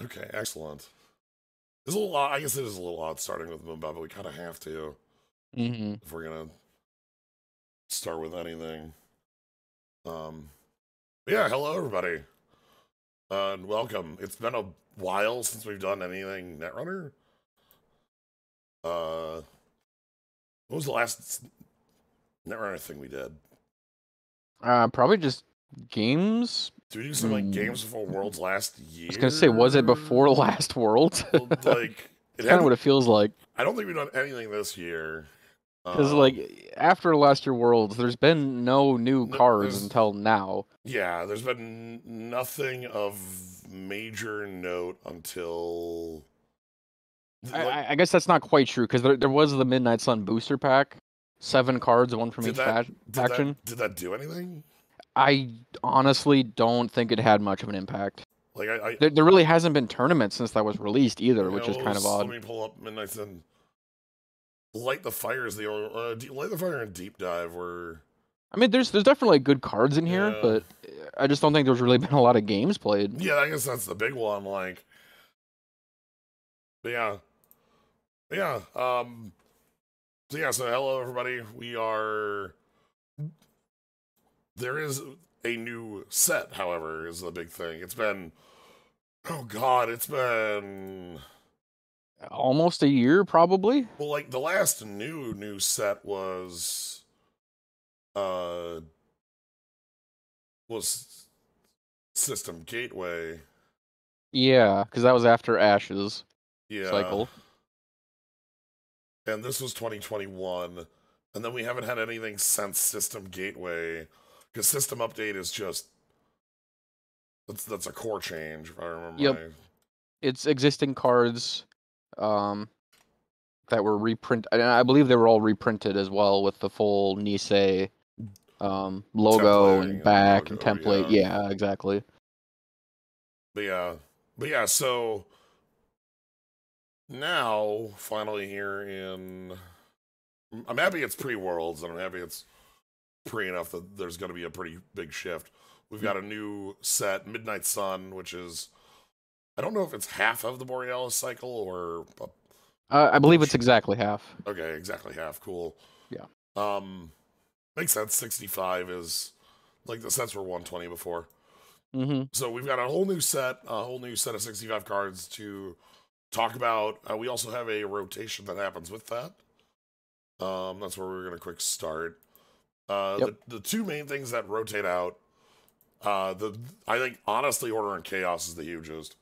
Okay, excellent. It's a little odd. I guess it is a little odd starting with Moonbot, but we kind of have to Mm-hmm. if we're gonna start with anything. Um, yeah, hello everybody, and welcome. It's been a while since we've done anything Netrunner. What was the last Netrunner thing we did? Probably just games. Did we do some like Games Before Worlds last year? I was gonna say, was it before Last World? Well, like, It's kind of what it feels like. I don't think we've done anything this year. Because like after Last Year Worlds, there's been no new cards until now. Yeah, there's been nothing of major note until. I guess that's not quite true because there was the Midnight Sun booster pack, 7 cards, one from each faction. Did that do anything? I honestly don't think it had much of an impact. Like there really hasn't been tournaments since that was released either, which is kind of odd. Let me pull up Midnight Sun. Light the Fire is the Light the Fire and Deep Dive were. I mean, there's definitely good cards in here, but I just don't think there's really been a lot of games played. Yeah, I guess that's the big one. Like, but yeah. So hello everybody. There is a new set, however, is the big thing. It's been, oh god, it's been almost a year, probably. Well, like the last new set was System Gateway. Yeah, because that was after Ashes Yeah. cycle. And this was 2021, and then we haven't had anything since System Gateway, because System Update is just that's a core change, if I remember. Yep. It's existing cards that were reprinted. I believe they were all reprinted as well with the full Nisei logo and back and template. Yeah, exactly. But yeah, so now finally here I'm happy it's pre-Worlds, and I'm happy it's pre enough that there's going to be a pretty big shift. We've got a new set, Midnight Sun, which is, I don't know if it's half of the Borealis cycle or. I believe it's exactly half. Okay, exactly half. Cool. Yeah. Makes sense. 65 is like the sets were 120 before. Mm-hmm. So we've got a whole new set of 65 cards to talk about. We also have a rotation that happens with that. That's where we're going to quick start. The two main things that rotate out, I think honestly Order and Chaos is the hugest.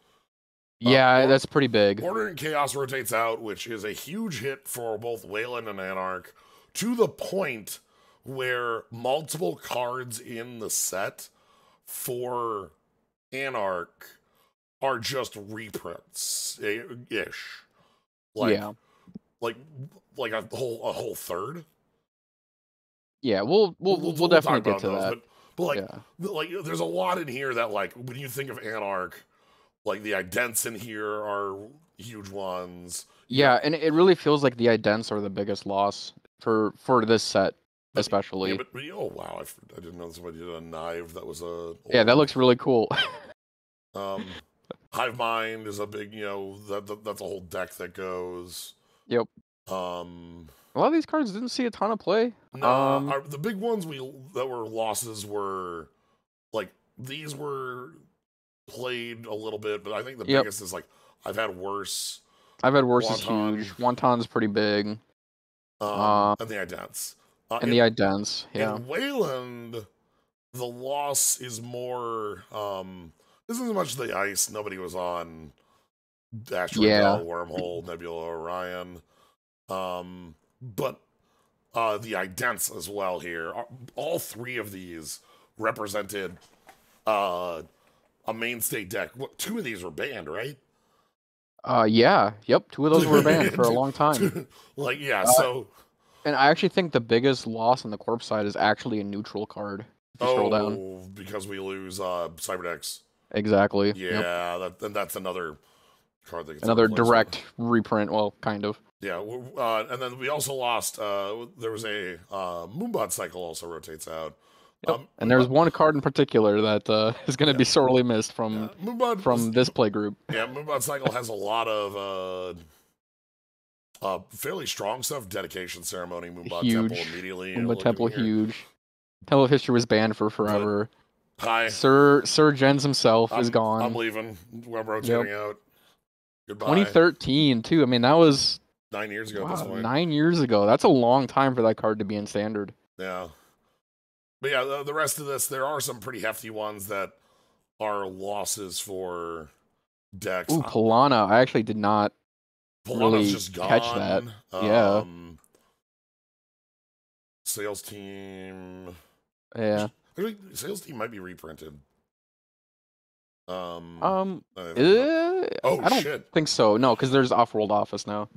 Yeah, that's pretty big. Order and Chaos rotates out, which is a huge hit for both Wayland and Anarch, to the point where multiple cards in the set for Anarch are just reprints ish. Like a whole third. Yeah, we'll definitely get to that. But like there's a lot in here that, like, when you think of Anarch, like the idents in here are huge ones. Yeah, and it really feels like the idents are the biggest loss for this set, especially. Yeah, but oh wow, I didn't know somebody did a knife that was a. Yeah, that looks really cool. Hive Mind is a big, that's a whole deck that goes. Yep. A lot of these cards didn't see a ton of play. No, the big ones that were losses were, like, these were played a little bit, but I think the biggest is, like, I've had worse. Is huge. Wonton's pretty big. And the idents. The idents, yeah. In Wayland, the loss is more, isn't as much the ice. Nobody was on Asteroid Bell, Wormhole, Nebula, Orion. But the idents as well here. All three of these represented a mainstay deck. Two of these were banned, right? Yeah. Yep, 2 of those were banned for a long time. So. And I actually think the biggest loss on the corpse side is actually a neutral card. Scroll down. Because we lose Cyberdex. Exactly. Yeah, that's another card that gets another direct reprint. Well, kind of. Yeah, and then we also lost. There was a Moonbot cycle also rotates out. Yep. And there's one card in particular that is going to be sorely missed from this play group. Yeah, Moonbot Cycle has a lot of fairly strong stuff. Dedication ceremony, Moonbot Temple immediately. Moonbot Temple, huge. Temple of History was banned for forever. Hi. Sir Jens himself is gone. I'm leaving. I'm rotating out. Goodbye. 2013, too. I mean, that was 9 years ago at this point. 9 years ago. That's a long time for that card to be in Standard. Yeah. But yeah, the rest of this, there are some pretty hefty ones that are losses for decks. Ooh, Polana. I actually did not really just catch that. Yeah. Sales Team. Yeah. Actually, Sales Team might be reprinted. I don't think so. No, because there's Off-World Office now.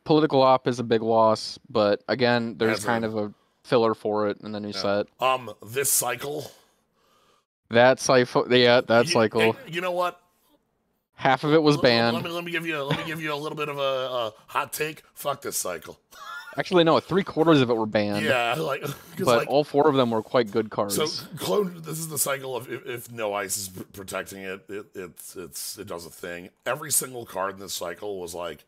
Political Op is a big loss, but again, there's kind of a filler for it in the new set. This cycle. That cycle. Yeah, that cycle. You know what? Half of it was banned. Let me give you a little bit of a hot take. Fuck this cycle. Actually, no, 3/4 of it were banned. Yeah, but all 4 of them were quite good cards. So, clone. This is the cycle of if no ice is protecting it, it does a thing. Every single card in this cycle was like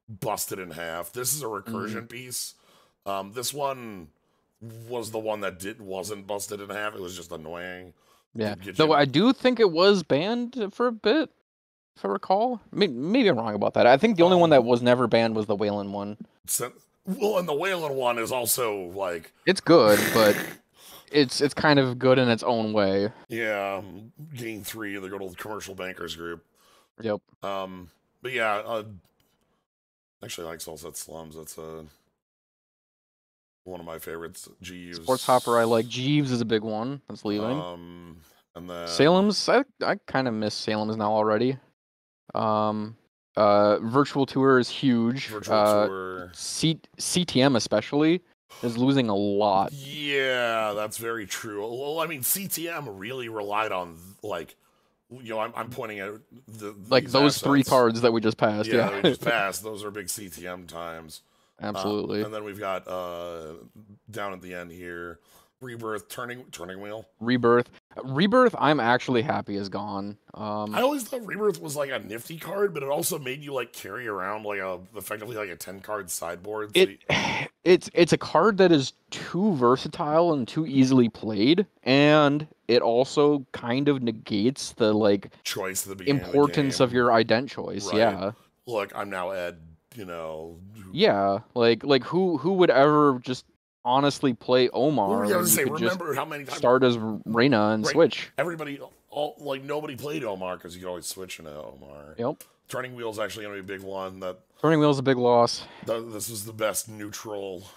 busted in half. This is a recursion piece. This one was the one that wasn't busted in half. It was just annoying. Yeah. Though I do think it was banned for a bit, if I recall. Maybe I'm wrong about that. I think the only one that was never banned was the Wayland one. Well, and the Wayland one is also like it's good, but it's kind of good in its own way. Yeah, gain 3 of the good old commercial bankers group. Yep. But yeah, actually, I like Sunset Slums. That's one of my favorites. Jeeves. Sports Hopper, I like. Jeeves is a big one. That's leaving. And then Salem's, I kind of miss Salem's now already. Virtual Tour is huge. Virtual Tour. CTM especially is losing a lot. Yeah, that's very true. Well, I mean, CTM really relied on I'm pointing at those assets. 3 cards that we just passed. Yeah, that we just passed. Those are big CTM times. Absolutely. And then we've got down at the end here, Rebirth, Turning Wheel. Rebirth, I'm actually happy is gone. I always thought Rebirth was like a nifty card, but it also made you like carry around effectively like a 10-card sideboard. So it's a card that is too versatile and too easily played, and it also kind of negates the choice at the beginning importance of your ident choice. Right. Yeah. Look, I'm now Ed. Yeah, who would ever just honestly play Omar? I was remember how many times start as Reyna and switch. Everybody, nobody played Omar because you could always switch into Omar. Yep. Turning Wheel is actually going to be a big one. Turning Wheel is a big loss. This is the best neutral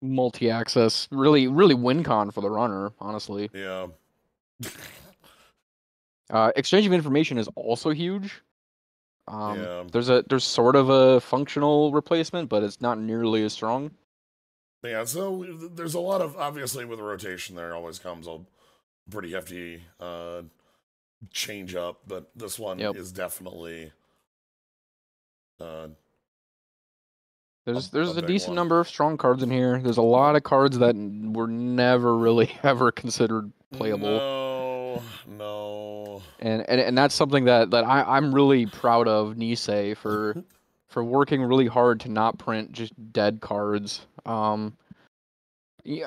multi-access. Really win con for the runner, honestly. Yeah. Exchange of information is also huge. There's sort of a functional replacement, but it's not nearly as strong. Yeah, so there's a lot of, obviously with the rotation there always comes a pretty hefty change up, but this one is definitely there's a decent number of strong cards in here. There's a lot of cards that were never really ever considered playable. No. And that's something that I'm really proud of Nisei for working really hard to not print just dead cards. Yeah,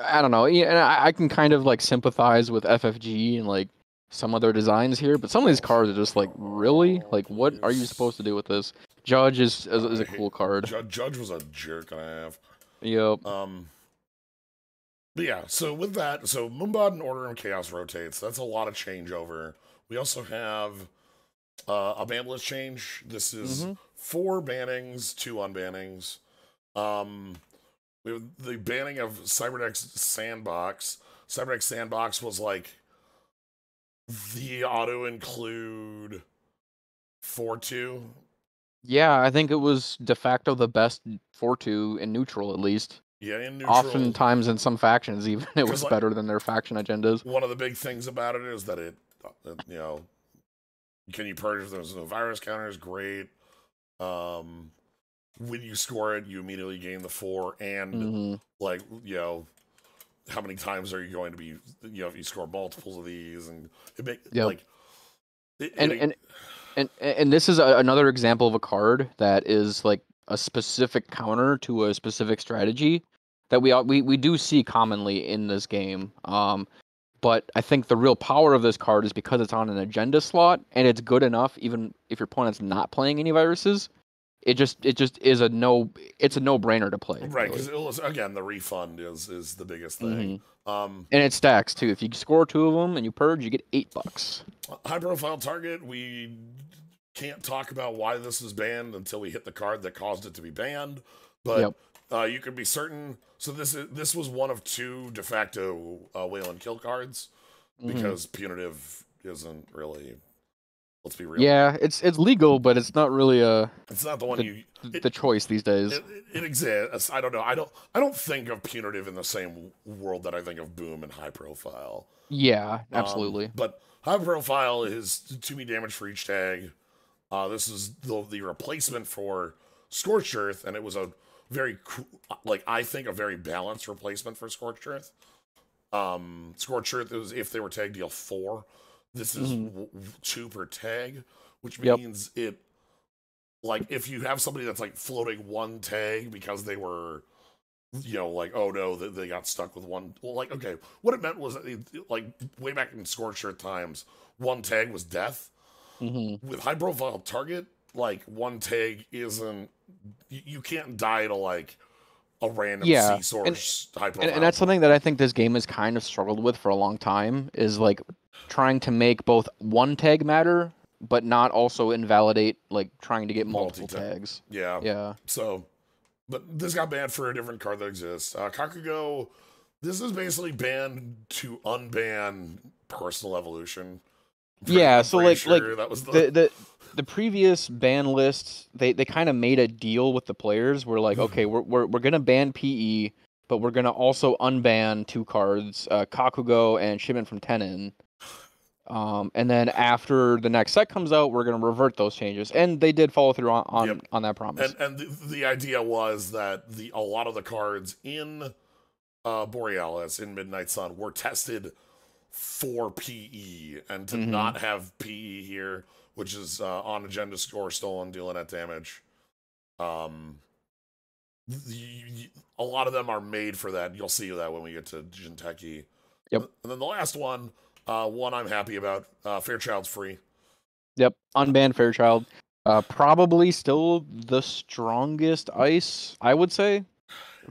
I don't know. Yeah, and I can kind of sympathize with FFG and some of their designs here, but some of these cards are just really what are you supposed to do with this? Judge is a cool card. Judge was a jerk and a half. Yep. But yeah, so with that, Moonbot and Order and Chaos rotates. That's a lot of changeover. We also have a ban list change. This is 4 bannings, 2 unbannings. We have the banning of Cyberdeck's Sandbox. Cyberdeck's Sandbox was the auto-include 4/2. Yeah, I think it was de facto the best 4/2 in neutral, at least. Yeah, in neutral. Oftentimes in some factions, even it was better than their faction agendas. One of the big things about it is that can you purge those virus counters? Great. When you score it, you immediately gain the 4, and how many times are you going to be, if you score multiples of these, and it make and this is another example of a card that is like a specific counter to a specific strategy that we do see commonly in this game. But I think the real power of this card is because it's on an agenda slot and it's good enough even if your opponent's not playing any viruses. It just is it's a no-brainer to play. Right, because really. Again, the refund is the biggest thing. And it stacks too. If you score 2 of them and you purge, you get $8. High-profile target, we can't talk about why this is banned until we hit the card that caused it to be banned. But you can be certain. So this was one of 2 de facto Wayland kill cards because punitive isn't really. Let's be real. Yeah, it's legal, but it's not really It's not the one the choice these days. It exists. I don't know. I don't think of punitive in the same world that I think of boom and high profile. Yeah, absolutely. But high profile is 2 damage for each tag. This is the replacement for Scorched Earth, and it was a very I think a very balanced replacement for Scorched Earth. Scorched Earth is if they were tag deal 4. This is 2 per tag, which means it, if you have somebody that's, floating 1 tag because they were, oh no, they got stuck with 1. Well, okay, what it meant was, way back in Scorched Earth times, 1 tag was death. With high-profile target, 1 tag isn't, you can't die to, a random C-source high-profile. And that's something that I think this game has kind of struggled with for a long time, is, trying to make both 1 tag matter, but not also invalidate, trying to get multiple tags. Yeah. So, but this got banned for a different card that exists. Kakugo, this is basically banned to unban personal evolution. Yeah, so that was the previous ban lists, they kind of made a deal with the players. We're okay, we're gonna ban PE, but we're gonna also unban 2 cards, Kakugo and Shipment from Tenon. And then after the next set comes out, we're going to revert those changes. And they did follow through on that promise. And the idea was that a lot of the cards in Borealis, in Midnight Sun, were tested for PE. And to not have PE here, which is on agenda score, stolen, dealing net damage, a lot of them are made for that. You'll see that when we get to Jinteki. Yep. And then the last one I'm happy about. Fairchild's free. Yep, unbanned Fairchild. Probably still the strongest ice, I would say,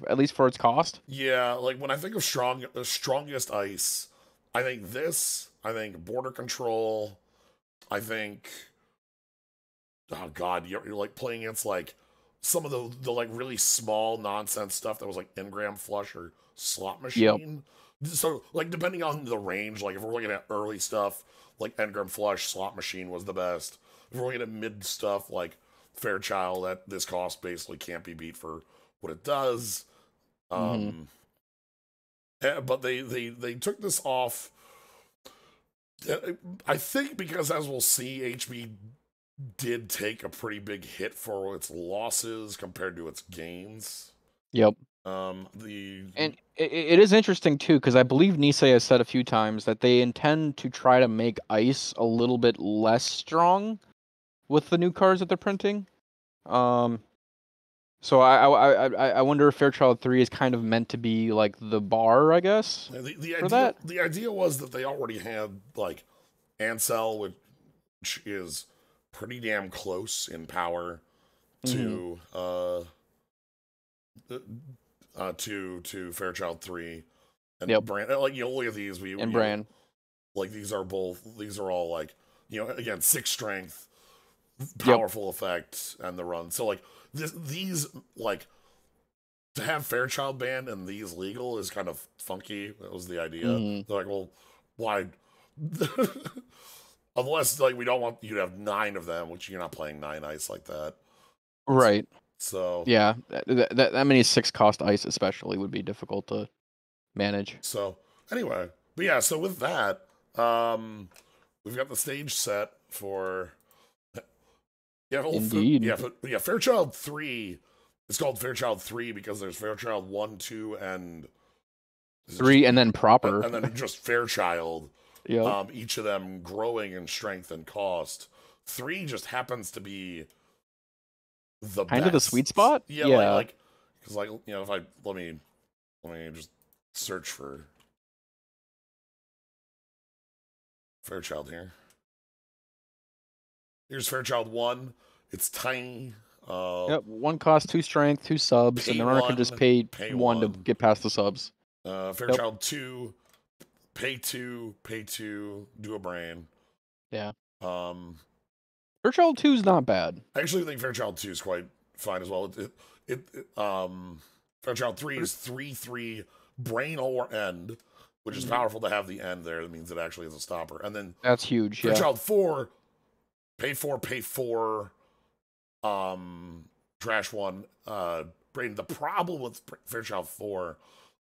at least for its cost. Yeah, when I think of strongest ice, I think this. I think border control. I think. Oh God, you're playing against some of the really small nonsense stuff that was Engram Flush or Slot Machine. Yep. So, depending on the range, if we're looking at early stuff, Engram Flush, Slot Machine was the best. If we're looking at mid stuff, Fairchild, at this cost basically can't be beat for what it does. But they took this off, I think because, as we'll see, HB did take a pretty big hit for its losses compared to its gains. Yep. And it is interesting too, because I believe Nisei has said a few times that they intend to try to make ice a little bit less strong with the new cards that they're printing. So I wonder if Fairchild 3 is kind of meant to be the bar, I guess. The idea was that they already had Ansel, which is pretty damn close in power to to Fairchild 3 and Brand. Look at these. Brand. These are all again, 6 strength, powerful effect, and the run. So these to have Fairchild banned and these legal is kind of funky. That was the idea. They're well, why? Unless we don't want you to have 9 of them, which you're not playing 9 ice like that. Right. So yeah, that many 6 cost ice especially would be difficult to manage. So anyway, but yeah, so with that, we've got the stage set for Indeed. Fairchild 3. It's called Fairchild 3 because there's Fairchild 1, 2, and 3 and then proper. And then just Fairchild. Yep. Each of them growing in strength and cost. 3 just happens to be the kind of the best. sweet spot. Yeah. Like, because if I let me just search for Fairchild here. Here's Fairchild 1. It's tiny. Yep. 1 cost, 2 strength, 2 subs, and the runner can just pay 1 to get past the subs. Fairchild 2, pay 2, do a brain. Yeah. Fairchild 2 is not bad. I actually think Fairchild 2 is quite fine as well. Fairchild 3 is 3/3 brain or end, which is powerful to have the end there. That means it actually is a stopper. And then that's huge. Fairchild 4, pay 4, trash 1, brain. The problem with Fairchild 4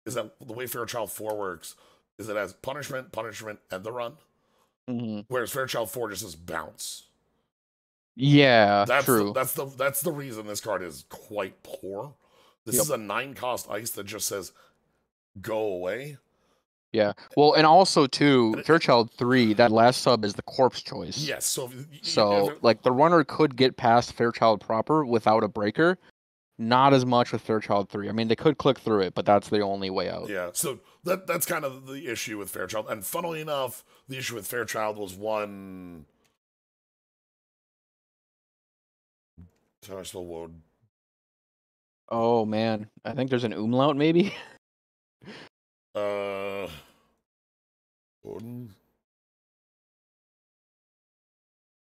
is that the way Fairchild 4 works is it has punishment, and the run. Whereas Fairchild 4 just says bounce. Yeah, true. That's the reason this card is quite poor. This is a 9-cost ice that just says go away. Yeah. Well, and also too, Fairchild 3, that last sub is the corpse choice. Yes. So like the runner could get past Fairchild proper without a breaker. Not as much with Fairchild 3. I mean, they could click through it, but that's the only way out. Yeah. So that's kind of the issue with Fairchild. And funnily enough, the issue with Fairchild was one. How I spell Woden? Oh man, I think there's an umlaut maybe. Woden.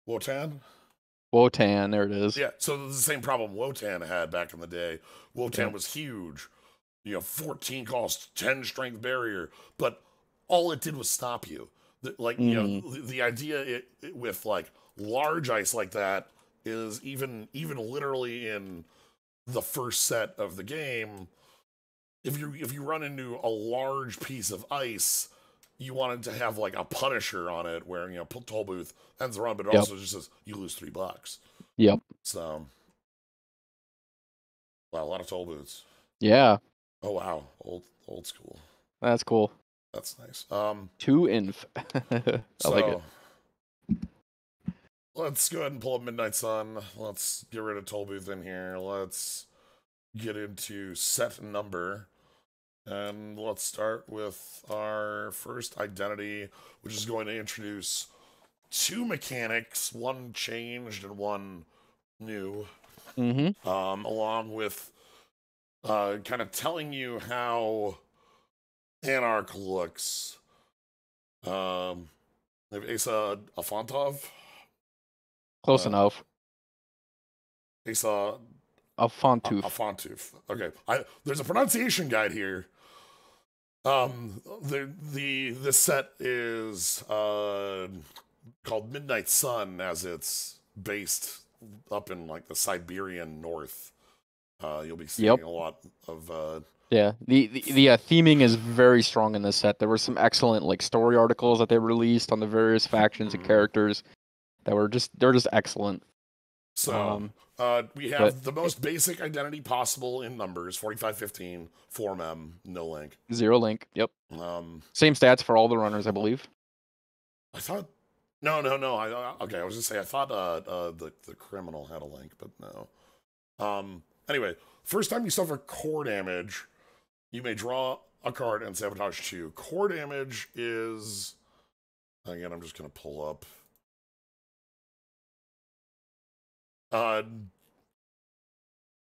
Wotan? Wotan, there it is. Yeah, so this is the same problem Wotan had back in the day. Wotan was huge. 14 cost, 10 strength barrier, but all it did was stop you. The idea with like large ice like that is even literally in the first set of the game, if you run into a large piece of ice, you wanted to have like a punisher on it where toll booth ends the run, but it also just says you lose $3. Yep. So wow, a lot of toll booths. Yeah. Oh wow, old school. That's cool. That's nice. 2 inf. I like it. Let's go ahead and pull up Midnight Sun. Let's get rid of toll booth in here. Let's get into set number. And let's start with our first identity, which is going to introduce 2 mechanics, 1 changed and 1 new. Along with kind of telling you how Anarch looks. We have Asa Afontov. Close enough. Asa Afontuf. Afontuf. Okay. There's a pronunciation guide here. This set is called Midnight Sun, as it's based up in like the Siberian north. You'll be seeing a lot of yeah, the theming is very strong in this set. There were some excellent like story articles that they released on the various factions and characters that were just excellent. So we have the most basic identity possible in numbers: 4515, 4mem, no link. 0 link. Yep. Same stats for all the runners, I believe. I thought no. I was just say I thought the criminal had a link, but no. Anyway, first time you suffer core damage, you may draw a card and sabotage 2. Core damage is, again, I'm just gonna pull up.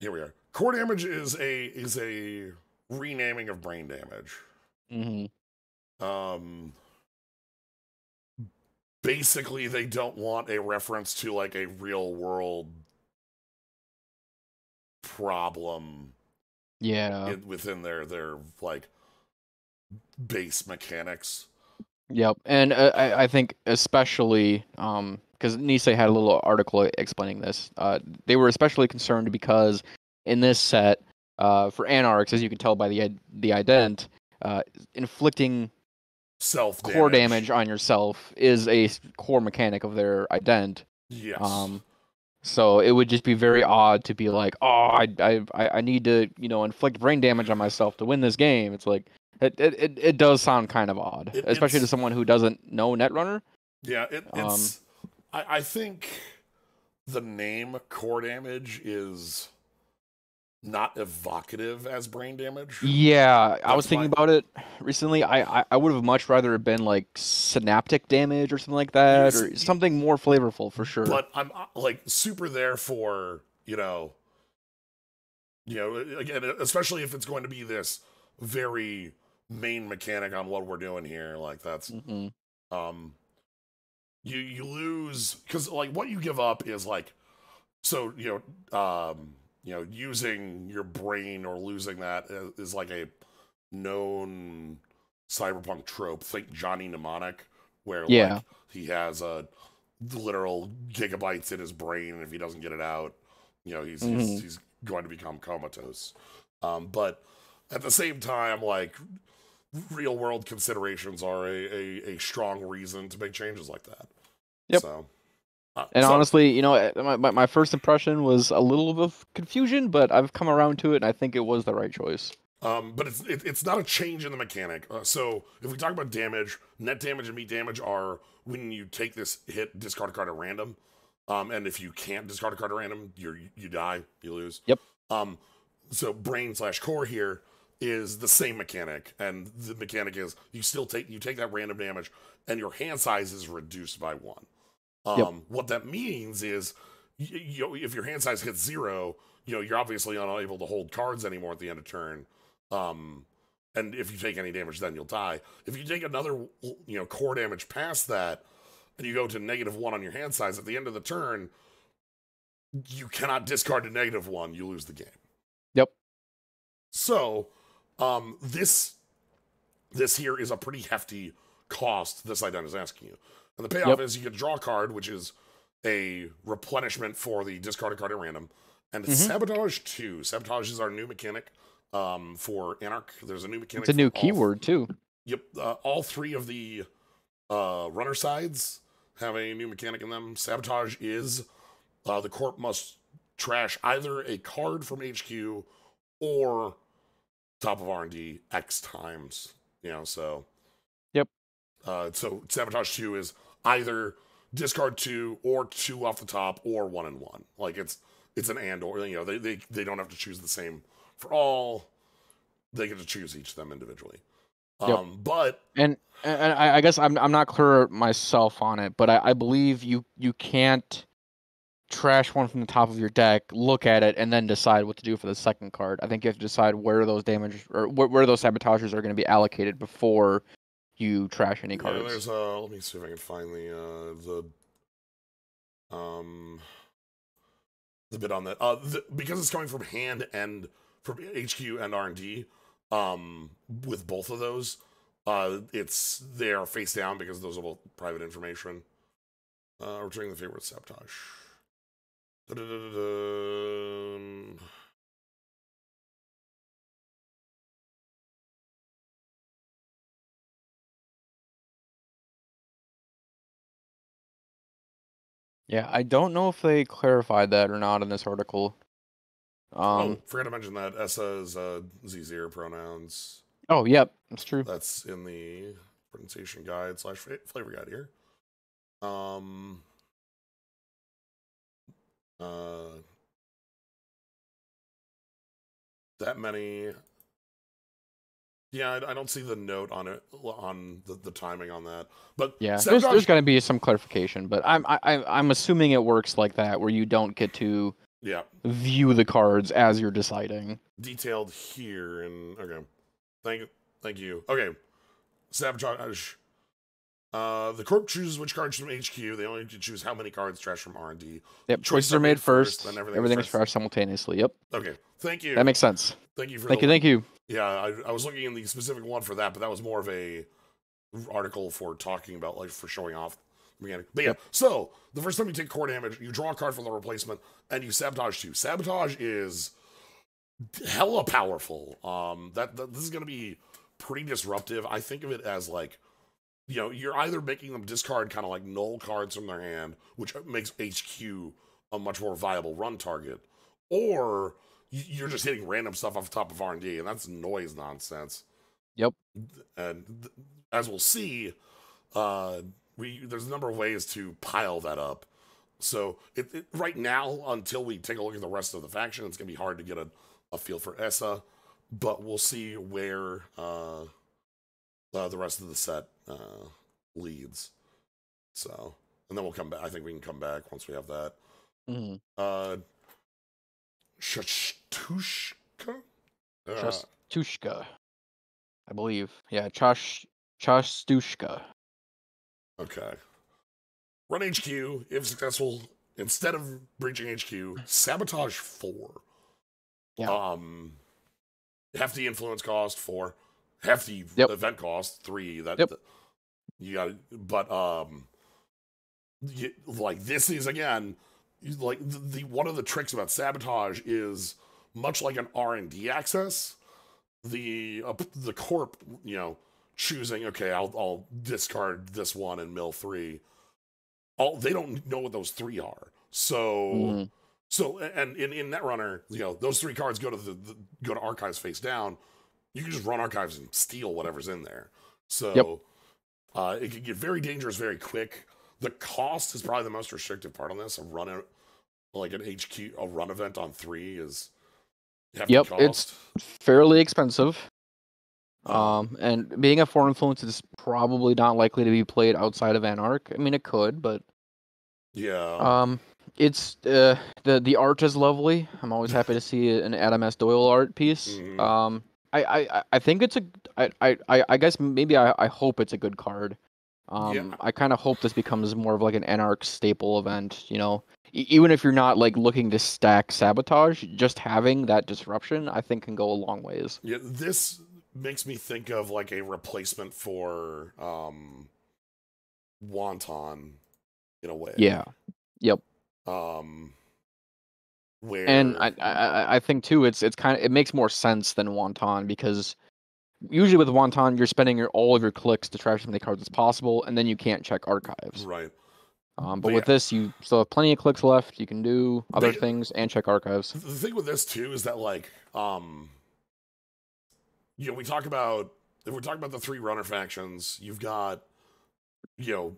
Here we are. Core damage is a renaming of brain damage. Basically, they don't want a reference to like a real world problem. Yeah. Within their like base mechanics. Yep, and I think especially because Nisei had a little article explaining this. They were especially concerned because in this set, for Anarchs, as you can tell by the ident, inflicting core damage on yourself is a core mechanic of their ident. Yes. So it would just be very odd to be like, oh, I need to inflict brain damage on myself to win this game. It's like, It does sound kind of odd, especially to someone who doesn't know Netrunner. Yeah, it's. I think the name core damage is not evocative as brain damage. Yeah, I was thinking about it recently. I would have much rather it been like synaptic damage or something like that, or something more flavorful for sure. But I'm like super there for again, especially if it's going to be this very main mechanic on what we're doing here. Like that's you lose because like what you give up is like so using your brain or losing that is like a known cyberpunk trope. Think Johnny Mnemonic, where like he has a literal gigabytes in his brain, and if he doesn't get it out, he's going to become comatose. But at the same time, like real world considerations are a strong reason to make changes like that. Yep. And honestly, my first impression was a little bit of confusion, but I've come around to it, and I think it was the right choice. But it's not a change in the mechanic. So if we talk about damage, net damage and meat damage are when you take this hit, discard a card at random. And if you can't discard a card at random, you die, you lose. Yep. So brain/core here is the same mechanic, and the mechanic is you take that random damage, and your hand size is reduced by 1. What that means is, if your hand size hits 0, you're obviously unable to hold cards anymore at the end of turn. And if you take any damage, then you'll die. If you take another, core damage past that, and you go to -1 on your hand size at the end of the turn, you cannot discard to -1. You lose the game. Yep. So, this here is a pretty hefty cost this item is asking you. And the payoff is you get to draw a card, which is a replenishment for the discarded card at random. And it's Sabotage 2. Sabotage is our new mechanic for Anarch. There's a new mechanic. It's a new keyword, too. Yep. All 3 of the runner sides have a new mechanic in them. Sabotage is the corp must trash either a card from HQ or top of R&D X times. So... Yep. So Sabotage 2 is either discard 2 or 2 off the top or 1 and 1. Like it's an and or. They don't have to choose the same for all. They get to choose each of them individually. But and I guess I'm not clear myself on it, but I believe you can't trash one from the top of your deck, look at it, and then decide what to do for the second card. I think you have to decide where those damage or where those sabotages are going to be allocated before you trash any cards. Yeah, there's let me see if I can find the bit on that. Because it's coming from hand and from HQ and R&D, with both of those, they are face down because those are both private information. Returning the favorite sabotage. Yeah, I don't know if they clarified that or not in this article. Forgot to mention that Essa is Z0 pronouns. Oh, yep, that's true. That's in the pronunciation guide / flavor guide here. That many. Yeah, I don't see the note on it on the timing on that, but yeah, there's going to be some clarification, but I'm assuming it works like that, where you don't get to view the cards as you're deciding. Detailed here, and okay, thank you. Okay, sabotage. The corp chooses which cards from HQ. They only get to choose how many cards trash from R&D. Yep, choices are made first. Then everything is trashed simultaneously. Yep. Okay, thank you. That makes sense. Thank you for thank you. Yeah, I was looking in the specific one for that, but that was more of a article for talking about, like, for showing off the mechanic. But yeah, so the first time you take core damage, you draw a card from the replacement, and you sabotage 2. Sabotage is hella powerful. This is going to be pretty disruptive. I think of it as, like, you're either making them discard kind of like null cards from their hand, which makes HQ a much more viable run target, or you're just hitting random stuff off the top of R&D, and that's noise nonsense. Yep. And as we'll see, there's a number of ways to pile that up. So right now, until we take a look at the rest of the faction, it's gonna be hard to get a feel for ESA, but we'll see where the rest of the set leads. So, and then we'll come back. I think we can come back once we have that. Shashtushka? Shashtushka, I believe. Yeah, Chastushka. Okay. Run HQ. If successful, instead of breaching HQ, sabotage 4. Yeah. Hefty influence cost 4. Hefty event cost 3. You got, but like this is again, like the one of the tricks about sabotage is much like an R&D access. The corp, choosing, okay, I'll discard this one and mill 3. They don't know what those 3 are. So and in Netrunner, those 3 cards go to archives face down. You can just run archives and steal whatever's in there. So it can get very dangerous very quick. The cost is probably the most restrictive part on this. A run event on 3 is hefty cost. It's fairly expensive. And being a 4 influence is probably not likely to be played outside of Anarch. I mean, it could, but yeah. It's the art is lovely. I'm always happy to see an Adam S. Doyle art piece. Mm-hmm. I think it's I guess maybe I hope it's a good card. I kind of hope this becomes more of like an Anarch staple event. Even if you're not like looking to stack sabotage, just having that disruption, I think, can go a long ways. Yeah, this makes me think of like a replacement for Wonton in a way. Yeah. Yep. Where and I think too it makes more sense than Wonton, because usually with Wonton you're spending all of your clicks to trash as many cards as possible, and then you can't check archives. Right. But with this, you still have plenty of clicks left. You can do other things and check archives. The thing with this too is that like we talk about, if we're talking about the 3 runner factions, you've got in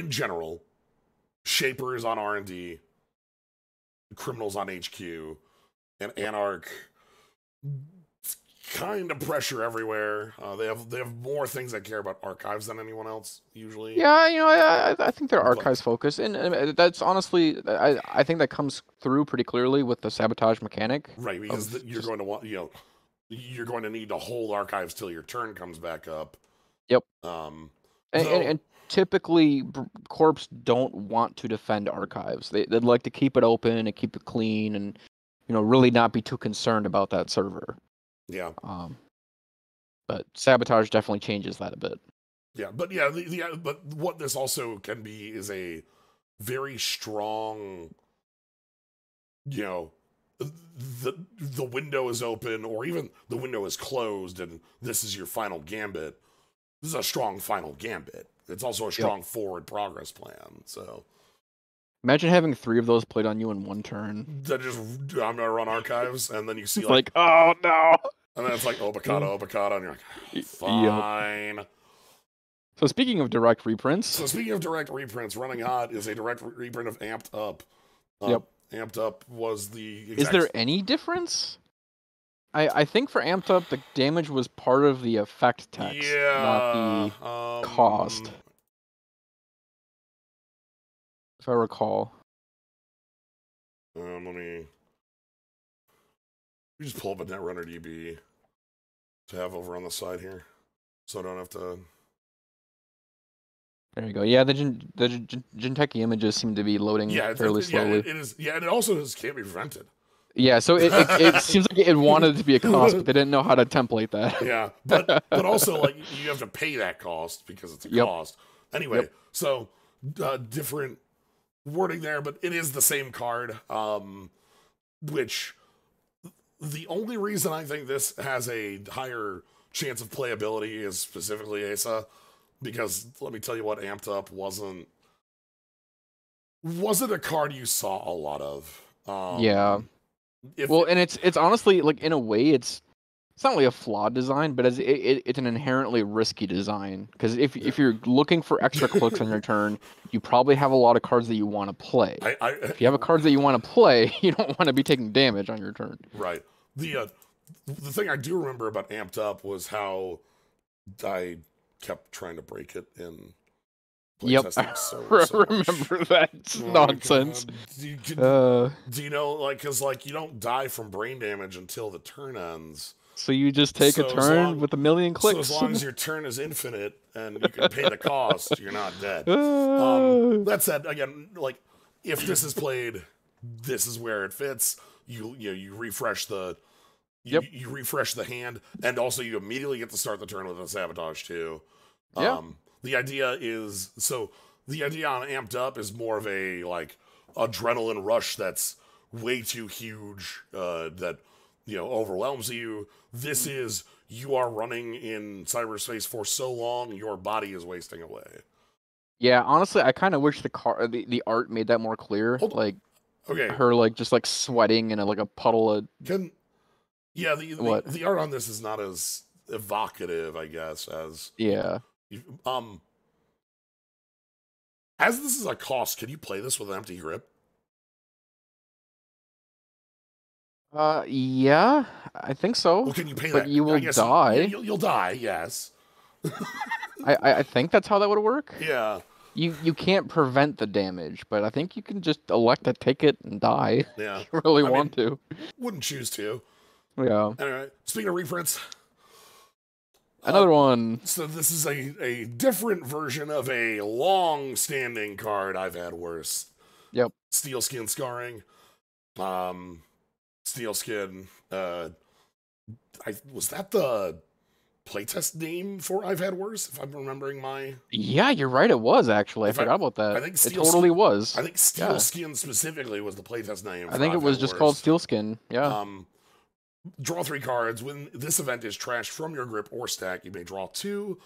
general, Shapers on R&D, Criminals on HQ, and Anarch kind of pressure everywhere. They have more things that care about archives than anyone else usually. Yeah, I think they're archives focused, and that's honestly, I think that comes through pretty clearly with the sabotage mechanic. Right, because you're going to want you're going to need to hold archives till your turn comes back up. Yep. And typically, corps don't want to defend archives. They'd like to keep it open and keep it clean, and really not be too concerned about that server. Yeah. But sabotage definitely changes that a bit. Yeah, but but what this also can be is a very strong, the window is open, or even the window is closed, and this is your final gambit. This is a strong final gambit. It's also a strong forward progress plan. So imagine having 3 of those played on you in one turn. That I'm gonna run archives, and then you see like oh no, and then it's like Obakata, and you're like, oh, fine. Yep. So speaking of direct reprints, Running Hot is a direct reprint of Amped Up. Amped Up was the exact... Is there any difference? I think for Amped Up, the damage was part of the effect text, not the cost. If I recall. Let me just pull up a Netrunner DB to have over on the side here, so I don't have to... There you go. Yeah, the Jinteki images seem to be loading fairly slowly. It is. Yeah, and it also can't be prevented. Yeah, so it seems like it wanted to be a cost, but they didn't know how to template that. Yeah, but also like you have to pay that cost because it's a cost. Anyway, so different wording there, but it is the same card. Which the only reason I think this has a higher chance of playability is specifically Asa, because let me tell you what, Amped Up wasn't a card you saw a lot of. And it's honestly, like, in a way, it's it's not really a flawed design, but it's an inherently risky design. Because if you're looking for extra clicks on your turn, you probably have a lot of cards that you want to play. If you have a card that you want to play, you don't want to be taking damage on your turn. Right. The thing I do remember about Amped Up was how I kept trying to break it in playtesting. I remember that nonsense. Do you know, like, because like you don't die from brain damage until the turn ends. So you just take a turn with a million clicks. So as long as your turn is infinite and you can pay the cost, you're not dead. That said, again, like if this is played, this is where it fits. You refresh the. You refresh the hand, and also you immediately get to start the turn with a sabotage too. The idea on Amped Up is more of a like adrenaline rush that's way too huge that overwhelms you. This is you are running in cyberspace for so long your body is wasting away. Yeah, honestly, I kind of wish the art made that more clear. Her like just like sweating in a puddle of. The art on this is not as evocative, I guess, as as this is a cost. Can you play this with an empty grip? Yeah, I think so. Well, can you pay but that? You will die. You'll die. Yes. I think that's how that would work. Yeah. You can't prevent the damage, but I think you can just elect to take it and die. Yeah. If you really want to. Wouldn't choose to. Yeah. Anyway, speaking of reprints, another one. So this is a different version of a long-standing card I've had worse. Yep. Steelskin Scarring. Steelskin. Was that the playtest name for I've had worse? If I'm remembering my. Yeah, you're right. It was actually. I forgot about that. I think it totally was. I think Steelskin specifically was the playtest name. I think it was just called Steelskin. Yeah. Draw 3 cards. When this event is trashed from your grip or stack, you may draw 2.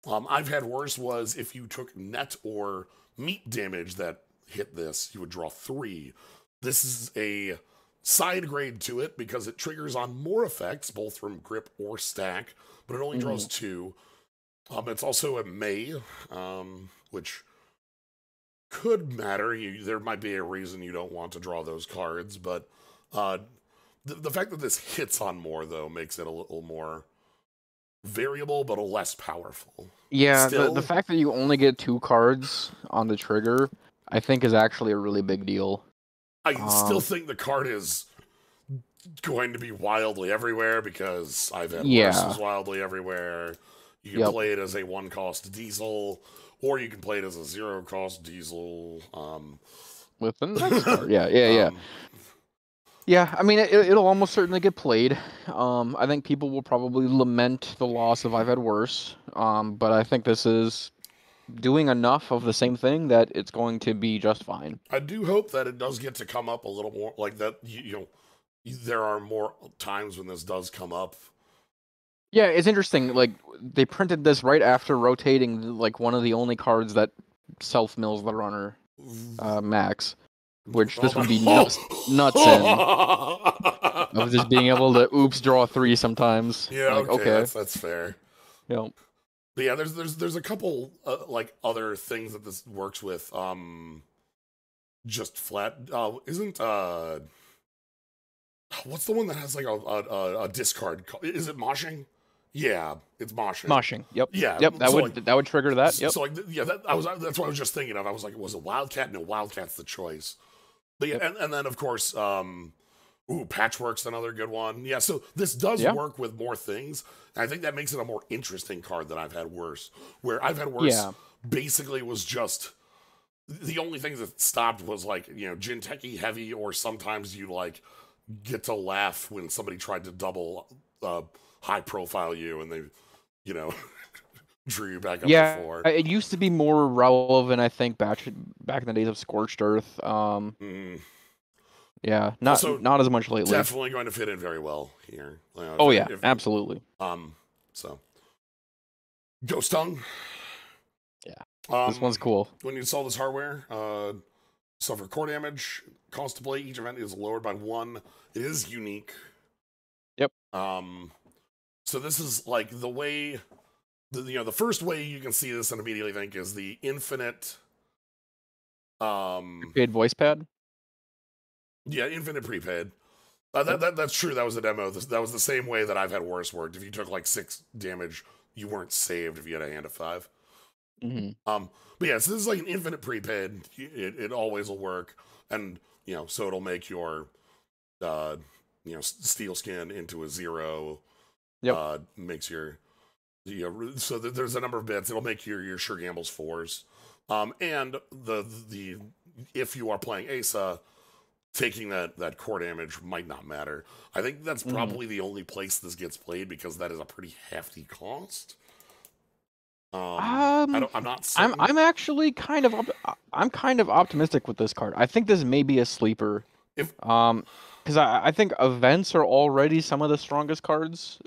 I've had worse was if you took net or meat damage that hit this, you would draw 3. This is a side grade to it because it triggers on more effects, both from grip or stack, but it only draws 2. It's also a may, which could matter. There might be a reason you don't want to draw those cards, but the fact that this hits on more, though, makes it a little more variable, but less powerful. Yeah, the fact that you only get 2 cards on the trigger, I think is actually a really big deal. I still think the card is going to be wildly everywhere because I've had worse is wildly everywhere. You can play it as a 1-cost diesel, or you can play it as a 0-cost diesel. With the next card. Yeah. Yeah, I mean, it'll almost certainly get played. I think people will probably lament the loss of I've had worse. But I think this is doing enough of the same thing that it's going to be just fine. I do hope that it does get to come up a little more, like that. There are more times when this does come up. Yeah, it's interesting. Like they printed this right after rotating like one of the only cards that self mills the runner, Max. Which this would be nuts in. Of just being able to draw 3 sometimes. Yeah, okay. That's fair. Yep. But yeah, there's a couple like other things that this works with. Just flat. Isn't what's the one that has like a discard? Is it moshing? Yeah, it's moshing. Moshing. Yep. Yeah. Yep. That would trigger that. Yep. So like that's what I was just thinking of. I was like, was it Wildcat? No, Wildcat's the choice. But yeah, and then of course, Patchwork's another good one. Yeah, so this does work with more things. And I think that makes it a more interesting card than I've had worse. Where I've had worse basically was just the only thing that stopped was like, Jinteki heavy, or sometimes you like get to laugh when somebody tried to double high profile you and they, drew you back up to 4. It used to be more relevant, I think, back in the days of Scorched Earth. Yeah, not as much lately. Definitely going to fit in very well here. Absolutely. So Ghost Tongue. Yeah, this one's cool. When you install this hardware, suffer core damage. Cost to play each event is lowered by 1. It is unique. Yep. So this is like the way, the first way you can see this and immediately think is the infinite. Paid voice pad. Yeah, infinite prepaid. That's true. That was a demo. That was the same way that I've had worse worked. If you took like 6 damage, you weren't saved if you had a hand of 5. But yeah, so this is like an infinite prepaid. It always will work, and so it'll make your Steelskin into a 0. Yep. Makes your so there's a number of bits. It'll make your sure gambles 4s. And the if you are playing Asa, taking that core damage might not matter. I think that's probably the only place this gets played because that is a pretty hefty cost. I'm not certain. I'm actually kind of optimistic with this card. I think this may be a sleeper. Because I think events are already some of the strongest cards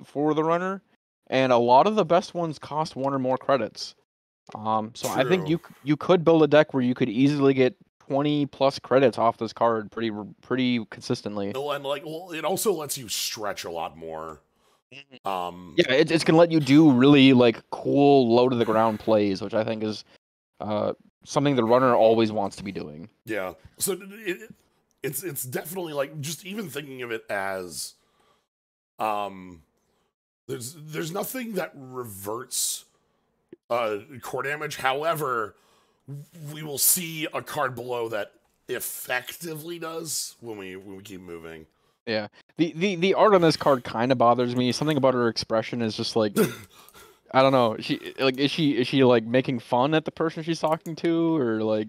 for the runner, and a lot of the best ones cost 1 or more credits. So True. I think you could build a deck where you could easily get 20 plus credits off this card pretty consistently. No, and it also lets you stretch a lot more. Yeah, it's gonna let you do really cool low to the ground plays, which I think is something the runner always wants to be doing. Yeah, so it's definitely just even thinking of it as there's nothing that reverts core damage. However, we will see a card below that effectively does when we keep moving. Yeah, the art on this card kind of bothers me. Something about her expression is just I don't know. Is she making fun at the person she's talking to, or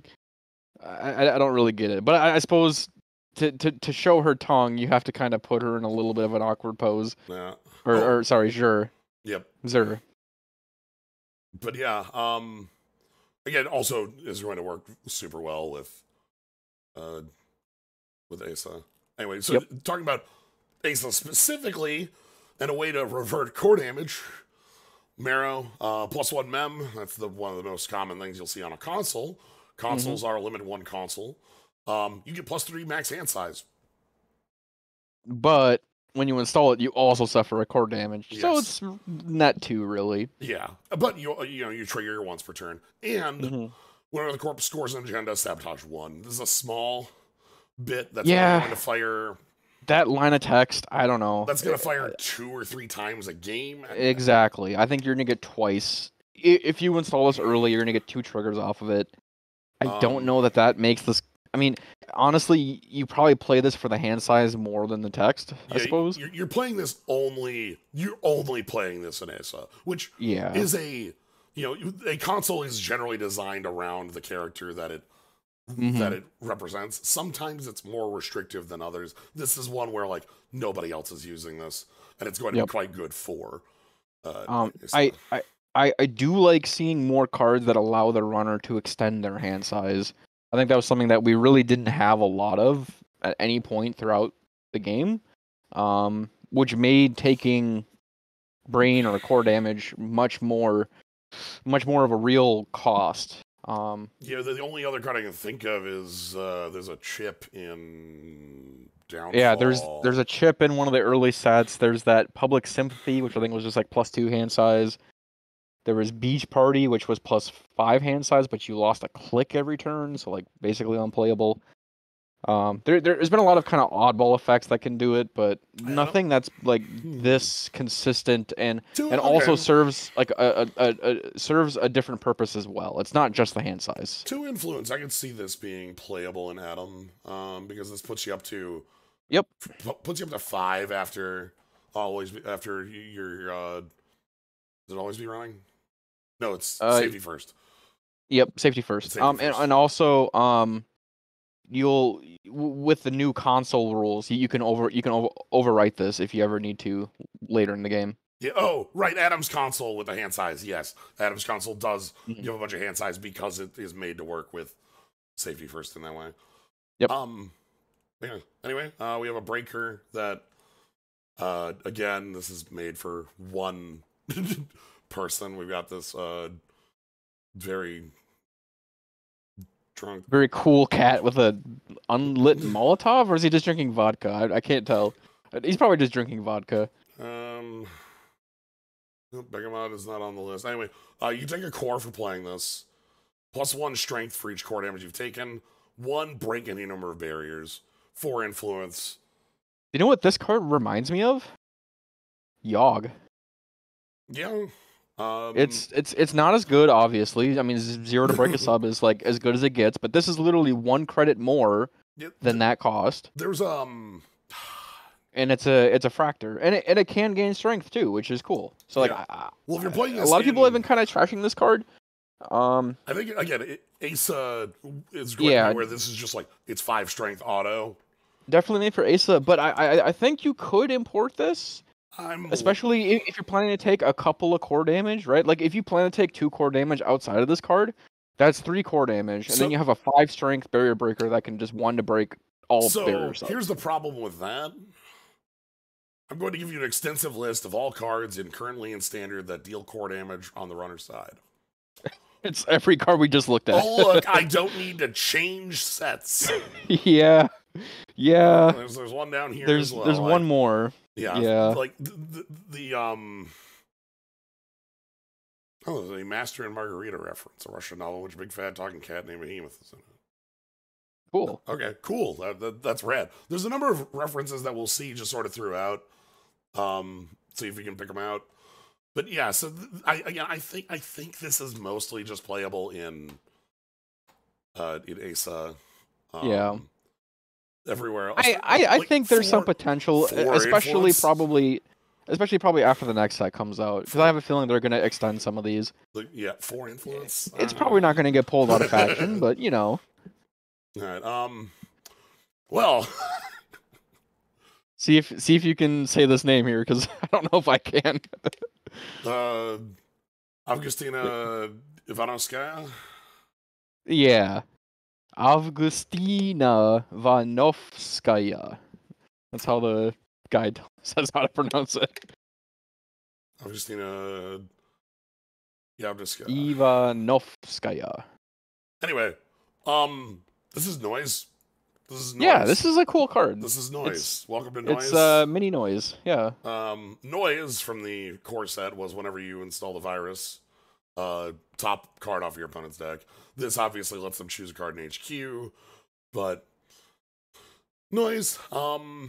I don't really get it. But I suppose to show her tongue, you have to kind of put her in a little bit of an awkward pose. Yeah. Or sorry, Zur. Yep. Zur. But yeah, again, also is going to work super well with Asa. Anyway, so talking about Asa specifically, and a way to revert core damage, Marrow, +1 mem. That's one of the most common things you'll see on a console. Consoles are a limited 1 console. You get +3 max hand size. But when you install it, you also suffer a core damage. Yes. So it's net 2, really. Yeah, but you trigger your once per turn, and whenever the corpse scores an agenda, sabotage 1. This is a small bit that's only going to fire. That line of text, I don't know. That's going to fire 2 or 3 times a game. Exactly. I think you're going to get twice. If you install this early, you're going to get 2 triggers off of it. I don't know that makes this. I mean, honestly, you probably play this for the hand size more than the text, I suppose. You're playing this you're only playing this in Asa, which is a console is generally designed around the character that it represents. Sometimes it's more restrictive than others. This is one where nobody else is using this, and it's going to be quite good for. I do like seeing more cards that allow the runner to extend their hand size. I think that was something that we really didn't have a lot of at any point throughout the game, which made taking brain or core damage much more of a real cost. The only other card I can think of is there's a chip in Downfall. Yeah, there's a chip in one of the early sets. There's that Public Sympathy, which I think was just +2 hand size. There was Beach Party, which was +5 hand size, but you lost a click every turn, so basically unplayable. There's been a lot of kind of oddball effects that can do it, but nothing that's this consistent and also serves serves a different purpose as well. It's not just the hand size. 2 influence. I can see this being playable in Atom, because this puts you up to puts you up to 5 after your does it always be running? No, it's safety first. Yep, safety first. And also you'll with the new console rules, you can overwrite this if you ever need to later in the game. Yeah. Oh, right. Adam's console with the hand size. Yes, Adam's console does give a bunch of hand size because it is made to work with safety first in that way. Yep. Yeah. Anyway, we have a breaker that again, this is made for 1 person. We've got this very drunk, very cool cat with a unlit Molotov, or is he just drinking vodka? I can't tell. He's probably just drinking vodka. Begamot is not on the list. Anyway, you take a core for playing this. +1 strength for each core damage you've taken. 1 break any number of barriers. 4 influence. You know what this card reminds me of? Yogg. Yeah. It's not as good, obviously. I mean, 0 to break a sub is like as good as it gets, but this is literally 1 credit more than that cost. There's and it's a fractor, and it can gain strength too, which is cool. So like, well, if you're playing a lot of people have been kind of trashing this card. I think again, Asa is great where this is just like it's 5 strength auto. Definitely made for Asa, but I think you could import this. Especially if you're planning to take a couple of core damage, right? Like if you plan to take 2 core damage outside of this card, that's 3 core damage, and then you have a 5 strength barrier breaker that can just 1 to break all barriers. So here's the problem with that. I'm going to give you an extensive list of all cards currently in standard that deal core damage on the runner's side. It's every card we just looked at. Oh look, I don't need to change sets. Yeah. There's one down here. There's one more. Yeah. Like oh, there's a Master and Margarita reference, a Russian novel in which a big fat talking cat named Behemoth is in it. Cool. Okay, cool. That's rad. There's a number of references that we'll see just sort of throughout. See if we can pick them out. But yeah, so I think this is mostly just playable in Asa. Everywhere else. I think there's some potential, especially probably after the next set comes out, because I have a feeling they're going to extend some of these. 4 influence. It's probably not going to get pulled out of faction, but you know. All right. Well. See if you can say this name here, because I don't know if I can. Avgustina Ivanovskaya? Yeah. Avgustina Ivanovskaya. That's how the guide says how to pronounce it. Avgustina Ivanovskaya. Ivanovskaya. Anyway, this is Noise. Yeah, this is a cool card. This is Noise. Welcome to Noise. It's mini Noise, yeah. Noise from the core set was whenever you install the virus, top card off your opponent's deck. This obviously lets them choose a card in HQ, but Noise. The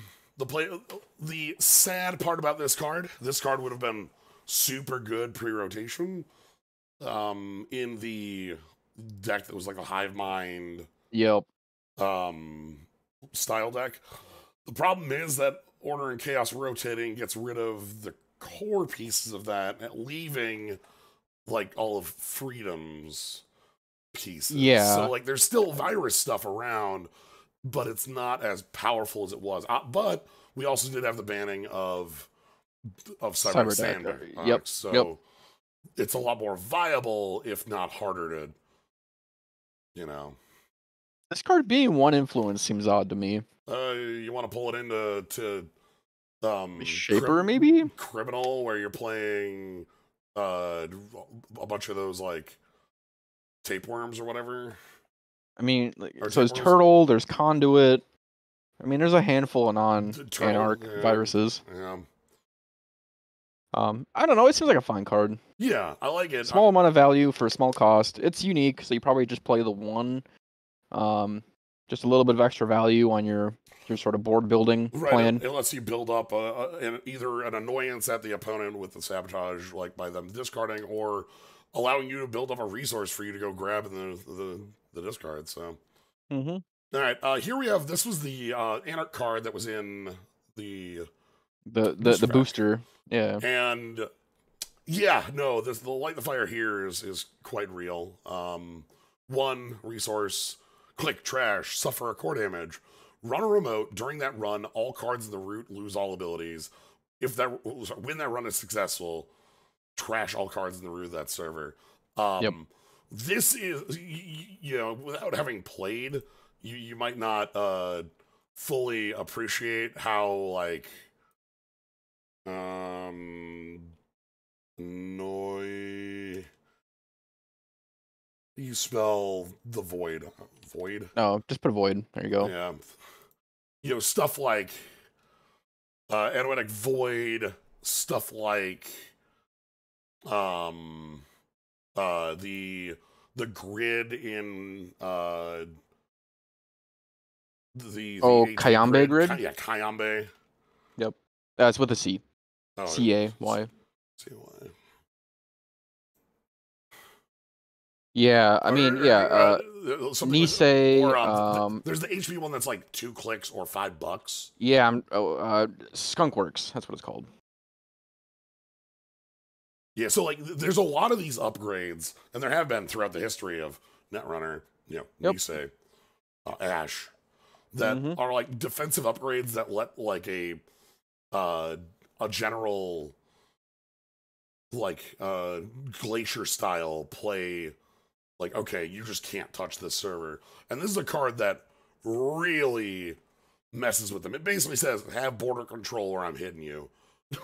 sad part about this card would have been super good pre-rotation. In the deck that was like a Hive Mind. Yep. Style deck. The problem is that Order and Chaos rotating gets rid of the core pieces of that, leaving like all of Freedom's pieces. Yeah. So like there's still virus stuff around, but it's not as powerful as it was. But we also did have the banning of Cyber Sander. Yep. So it's a lot more viable, if not harder to, you know. This card being 1 influence seems odd to me. You want to pull it into Shaper, maybe? Criminal, where you're playing a bunch of those like tapeworms or whatever. I mean, so there's Turtle, there's Conduit. I mean, there's a handful of non-Anarch viruses. Yeah. I don't know. It seems like a fine card. Yeah, I like it. Small amount of value for a small cost. It's unique, so you probably just play the 1. Just a little bit of extra value on your sort of board building plan. It lets you build up either an annoyance at the opponent with the sabotage, like by them discarding, or allowing you to build up a resource for you to go grab in the discard. So, all right, here we have. This was the Anarch card that was in the booster. Yeah, and the Light the Fire here is quite real. 1 resource. Click trash, suffer a core damage. Run a remote. During that run, all cards in the route lose all abilities. When that run is successful, trash all cards in the route of that server. This is, without having played, you might not fully appreciate how like you spell the void. Void? Oh, just put void. There you go. Yeah. Stuff like Anoetic Void, stuff like the grid in the HP Kayambe grid? Yeah, Kayambe. Yep. That's with a C. Oh, C-A-Y. C-A-Y. Yeah, I mean, yeah. Nisei. There's the HP one that's like 2 clicks or $5. Yeah, Skunkworks. That's what it's called. Yeah, so like, there's a lot of these upgrades, and there have been throughout the history of Netrunner. Nisei, Ash, that are like defensive upgrades that let like a general like Glacier style play. Like, okay, you just can't touch this server. And this is a card that really messes with them. It basically says, have border control or I'm hitting you.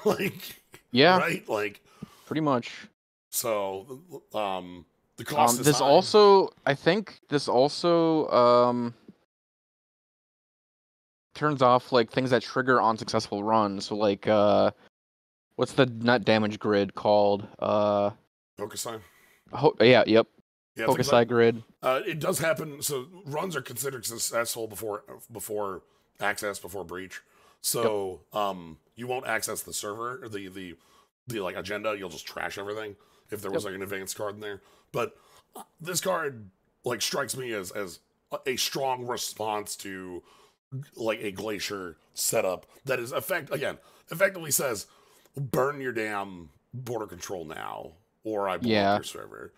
Like, yeah. Right? Like, pretty much. So, the cost is this high. also, I think this also, turns off, like, things that trigger on successful runs. So, like, what's the nut damage grid called? Hokusai? Yeah, yep. Yeah, Hokusai grid. It does happen. So runs are considered successful before access, before breach. So you won't access the server or the like agenda. You'll just trash everything if there was like an advanced card in there. But this card like strikes me as a strong response to like a Glacier setup that is effectively says, burn your damn border control now, or I blow up your server.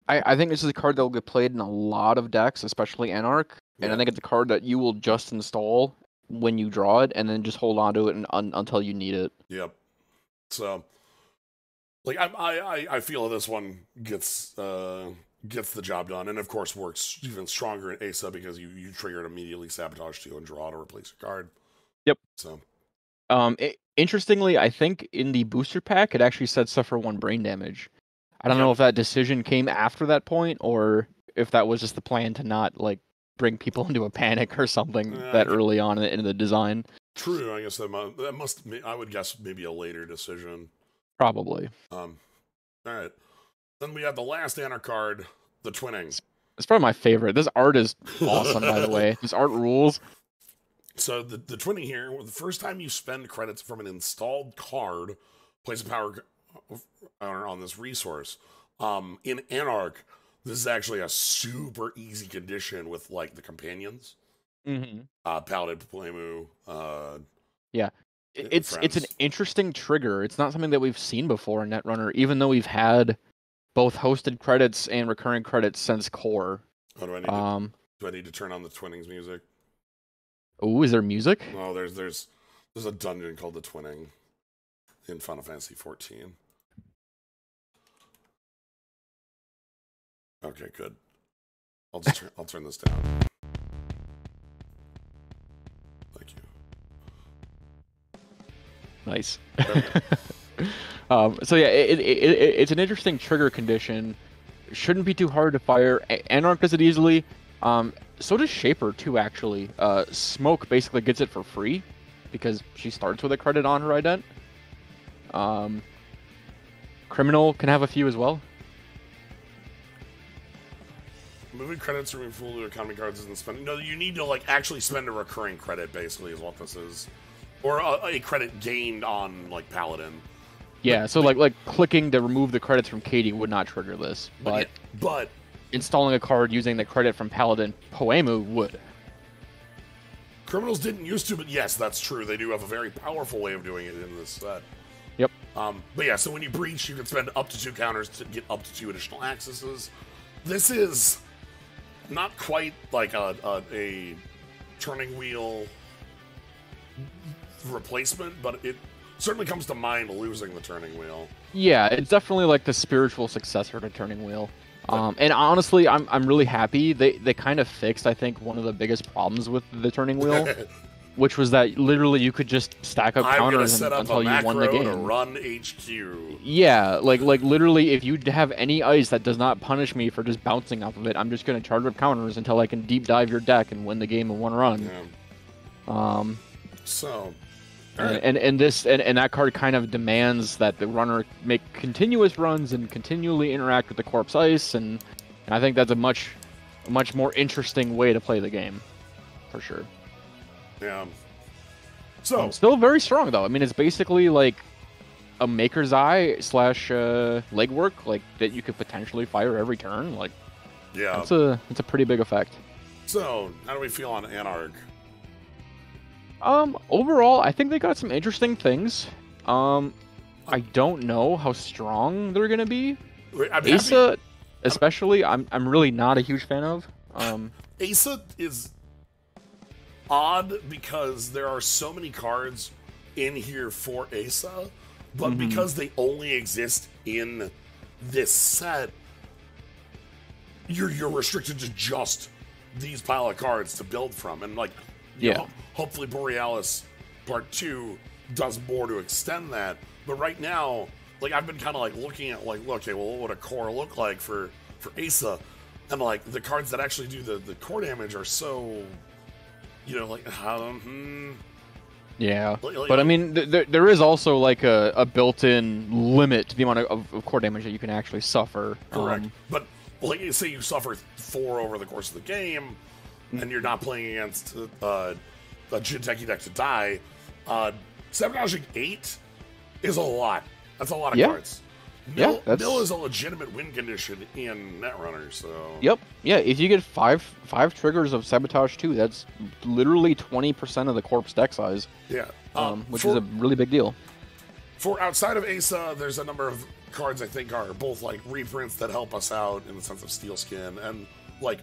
I think this is a card that will get played in a lot of decks, especially Anarch. And I think it's a card that you will just install when you draw it, and then just hold on to it until you need it. Yep. So, like, I feel this one gets the job done, and of course works even stronger in ASA because you trigger it immediately, sabotage 2, and draw to replace your card. Yep. So, interestingly, I think in the booster pack it actually said suffer 1 brain damage. I don't know if that decision came after that point, or if that was just the plan to not like bring people into a panic or something that early on in the design. True, I guess that must. I would guess maybe a later decision. Probably. All right. Then we have the last Anarch card, the Twinning. It's probably my favorite. This art is awesome, by the way. This art rules. So the Twinning here, the first time you spend credits from an installed card, place a power on this resource. In Anarch, this is actually a super easy condition with like the companions. Paladin, Plemu. Yeah, it's an interesting trigger. It's not something that we've seen before in Netrunner, even though we've had both hosted credits and recurring credits since core. Oh, do I need to turn on the Twinning's music? Oh, is there music? Oh, there's a dungeon called the Twinning in Final Fantasy 14. Okay, good. I'll turn this down. Thank you. Nice. So yeah, it's an interesting trigger condition. Shouldn't be too hard to fire. Anarch does it easily. So does Shaper too, actually. Smoke basically gets it for free because she starts with a credit on her ident. Criminal can have a few as well. Moving credits from your full to economy cards isn't spending. No, you need to like actually spend a recurring credit, basically, is what this is, or a credit gained on like Paladin. Yeah, so like clicking to remove the credits from Katie would not trigger this, but installing a card using the credit from Paladin Poemu would. Criminals didn't used to, but yes, that's true. They do have a very powerful way of doing it in this set. Yep. But yeah, so when you breach, you can spend up to 2 counters to get up to 2 additional accesses. This is not quite like a turning wheel replacement, but it certainly comes to mind losing the turning wheel. Yeah, it's definitely like the spiritual successor to turning wheel. And honestly, I'm really happy they kind of fixed, I think, one of the biggest problems with the turning wheel, which was that literally you could just stack up counters until you won the game. To run HQ. Yeah, like literally, if you have any ice that does not punish me for just bouncing off of it, I'm just gonna charge up counters until I can deep dive your deck and win the game in one run. Yeah. So, And that card kind of demands that the runner make continuous runs and continually interact with the corpse ice, and I think that's a much more interesting way to play the game, for sure. Yeah. So still very strong though. I mean, it's basically like a Maker's Eye / legwork, like that you could potentially fire every turn. Like, yeah, it's a pretty big effect. So how do we feel on Anarch? Overall, I think they got some interesting things. I don't know how strong they're gonna be. Asa, especially, I'm really not a huge fan of. Asa is odd because there are so many cards in here for Asa, but because they only exist in this set, you're restricted to just these pile of cards to build from, and like, you know, hopefully Borealis Part 2 does more to extend that. But right now, like, I've been kind of like looking at like, okay, well, what would a core look like for Asa? And like the cards that actually do the core damage are so, you know, like yeah. But I mean, there is also like a built-in limit to the amount of core damage that you can actually suffer. Correct. But like, say you suffer 4 over the course of the game, and you're not playing against a Jinteki deck to die, sabotaging 8 is a lot. That's a lot of cards. Mill is a legitimate win condition in Netrunner, so... Yep. Yeah, if you get five triggers of Sabotage 2, that's literally 20% of the corpse deck size. Yeah. Which is a really big deal. For outside of Asa, there's a number of cards I think are both, like, reprints that help us out in the sense of Steelskin, and, like,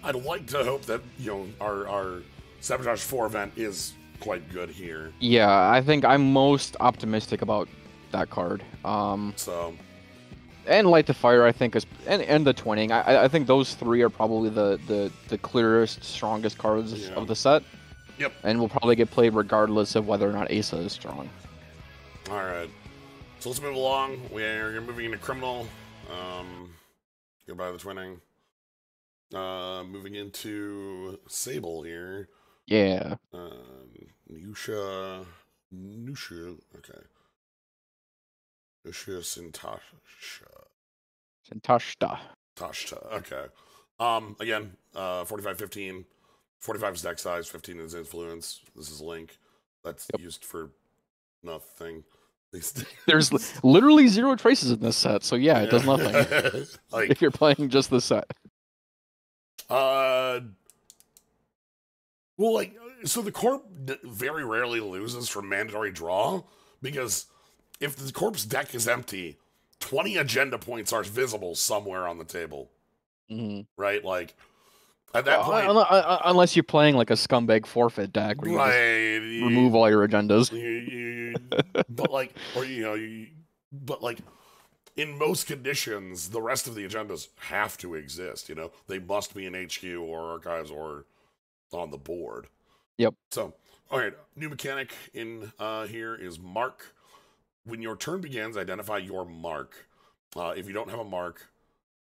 I'd like to hope that, you know, our Sabotage 4 event is quite good here. Yeah, I think I'm most optimistic about that card. And Light the Fire, I think, is and the Twinning. I think those 3 are probably the clearest, strongest cards of the set. Yep. And will probably get played regardless of whether or not Asa is strong. All right. So let's move along. We're moving into Criminal. Goodbye the Twinning. Moving into Sable here. Yeah. Nusha. Okay. Nusha Sintashta. Tashta. Okay. Again, 45-15. 45 is deck size, 15 is influence. This is Link. That's used for nothing. There's literally 0 traces in this set, so yeah, it does nothing. Like, if you're playing just the set. Well, like, so the Corp very rarely loses from mandatory draw, because if the Corp's deck is empty, 20 agenda points are visible somewhere on the table. Right? Like, at that point... unless you're playing, like, a scumbag forfeit deck, where you just remove all your agendas. But, like, or, you know, but, like, in most conditions, the rest of the agendas have to exist, you know? They must be in HQ or Archives or on the board. Yep. So, all right, new mechanic in here is Mark. When your turn begins, identify your mark. If you don't have a mark,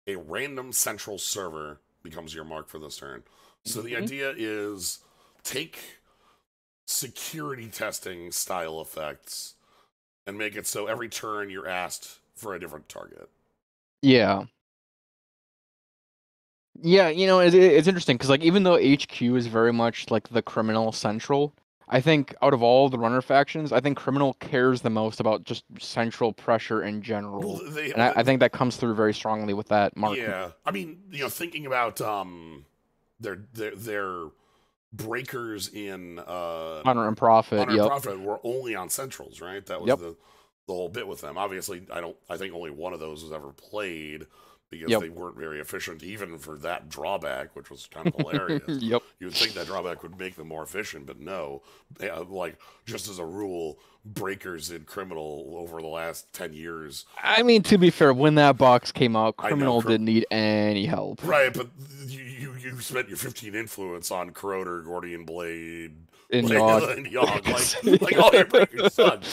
a random central server becomes your mark for this turn. So the idea is take security testing style effects and make it so every turn you're asked for a different target. Yeah. Yeah, you know, it's interesting because, like, even though HQ is very much like the criminal central, I think out of all the runner factions, I think criminal cares the most about just central pressure in general. Well, I think that comes through very strongly with that mark. Yeah, I mean, you know, thinking about their breakers in Honor and Profit. Honor and Profit were only on centrals, right? That was the whole bit with them. Obviously, I think only one of those was ever played, because they weren't very efficient even for that drawback, which was kind of hilarious. You would think that drawback would make them more efficient, but no. Like, just as a rule, breakers in Criminal over the last 10 years... I mean, to be fair, when that box came out, Criminal didn't need any help. Right, but you spent your 15 influence on Corroder, Gordian Blade... And Yogg. Like all your breakers sucked.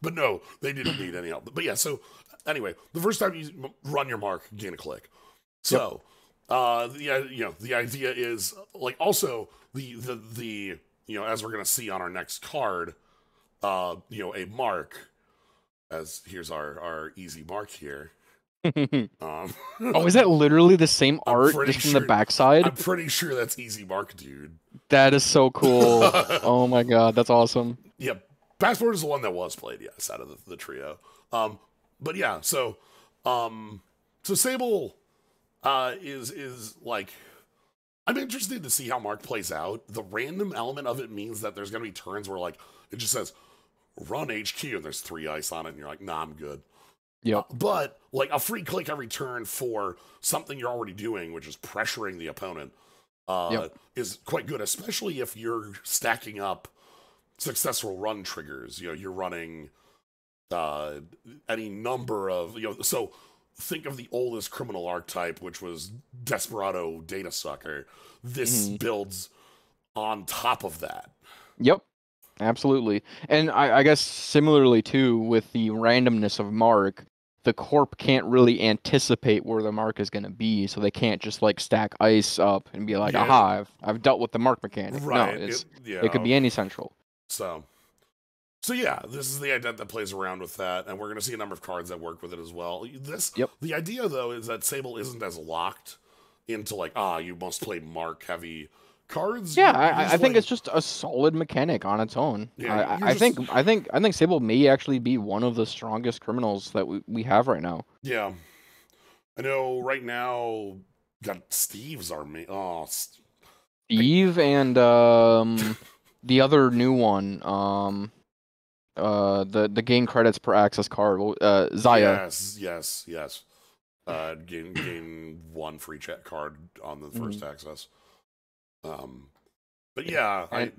But no, they didn't need any help. But yeah, so... Anyway, the first time you run your mark, gain a click. So, the idea is, like, also the you know, as we're gonna see on our next card, a mark, as here's our easy mark here. Oh, is that literally the same art just from the backside? I'm pretty sure that's easy mark, dude. That is so cool. Oh my god, that's awesome. Yeah, Passport is the one that was played, yes, out of the trio. But yeah, so Sable is like, I'm interested to see how Mark plays out. The random element of it means that there's gonna be turns where like it just says run HQ and there's 3 ice on it, and you're like, nah, I'm good. Yep. But like a free click every turn for something you're already doing, which is pressuring the opponent, is quite good, especially if you're stacking up successful run triggers. You're running any number of, so think of the oldest criminal archetype, which was Desperado Data Sucker. This builds on top of that. Yep. Absolutely. And I guess similarly too, with the randomness of Mark, the Corp can't really anticipate where the Mark is going to be, so they can't just like stack ice up and be like, aha, I've dealt with the Mark mechanic. Right. No, it could be any central. So yeah, this is the idea that plays around with that, and we're going to see a number of cards that work with it as well. The idea, though, is that Sable isn't as locked into like, you must play Mark heavy cards. Yeah, I think it's just a solid mechanic on its own. Yeah, I think Sable may actually be one of the strongest criminals that we have right now. Yeah, I know. Right now, got Steve's our main. Oh, Steve and the other new one. The gain credits per access card. Zaya. Yes. Gain 1 free chat card on the first access. But yeah, I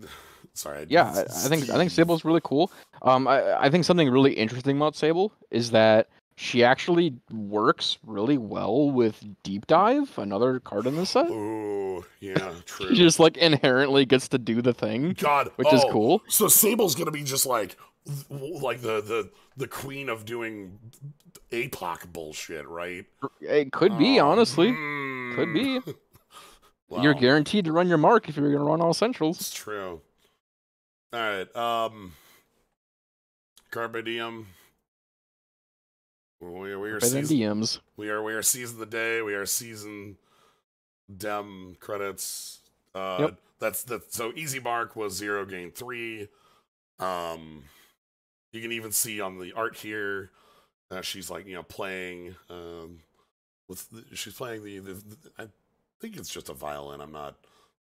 think Sable's really cool. I think something really interesting about Sable is that she actually works really well with Deep Dive, another card in the set. Oh, yeah, true. She just like inherently gets to do the thing. Which is cool. So Sable's gonna be just like the queen of doing APOC bullshit, right? It could be, honestly. Could be. Well, you're guaranteed to run your Mark if you're going to run all centrals. It's true. All right. Carpe Diem. We are season the day. We are season dem credits. So easy Mark was 0, gain 3. You can even see on the art here she's like playing she's playing the I think it's just a violin. I'm not.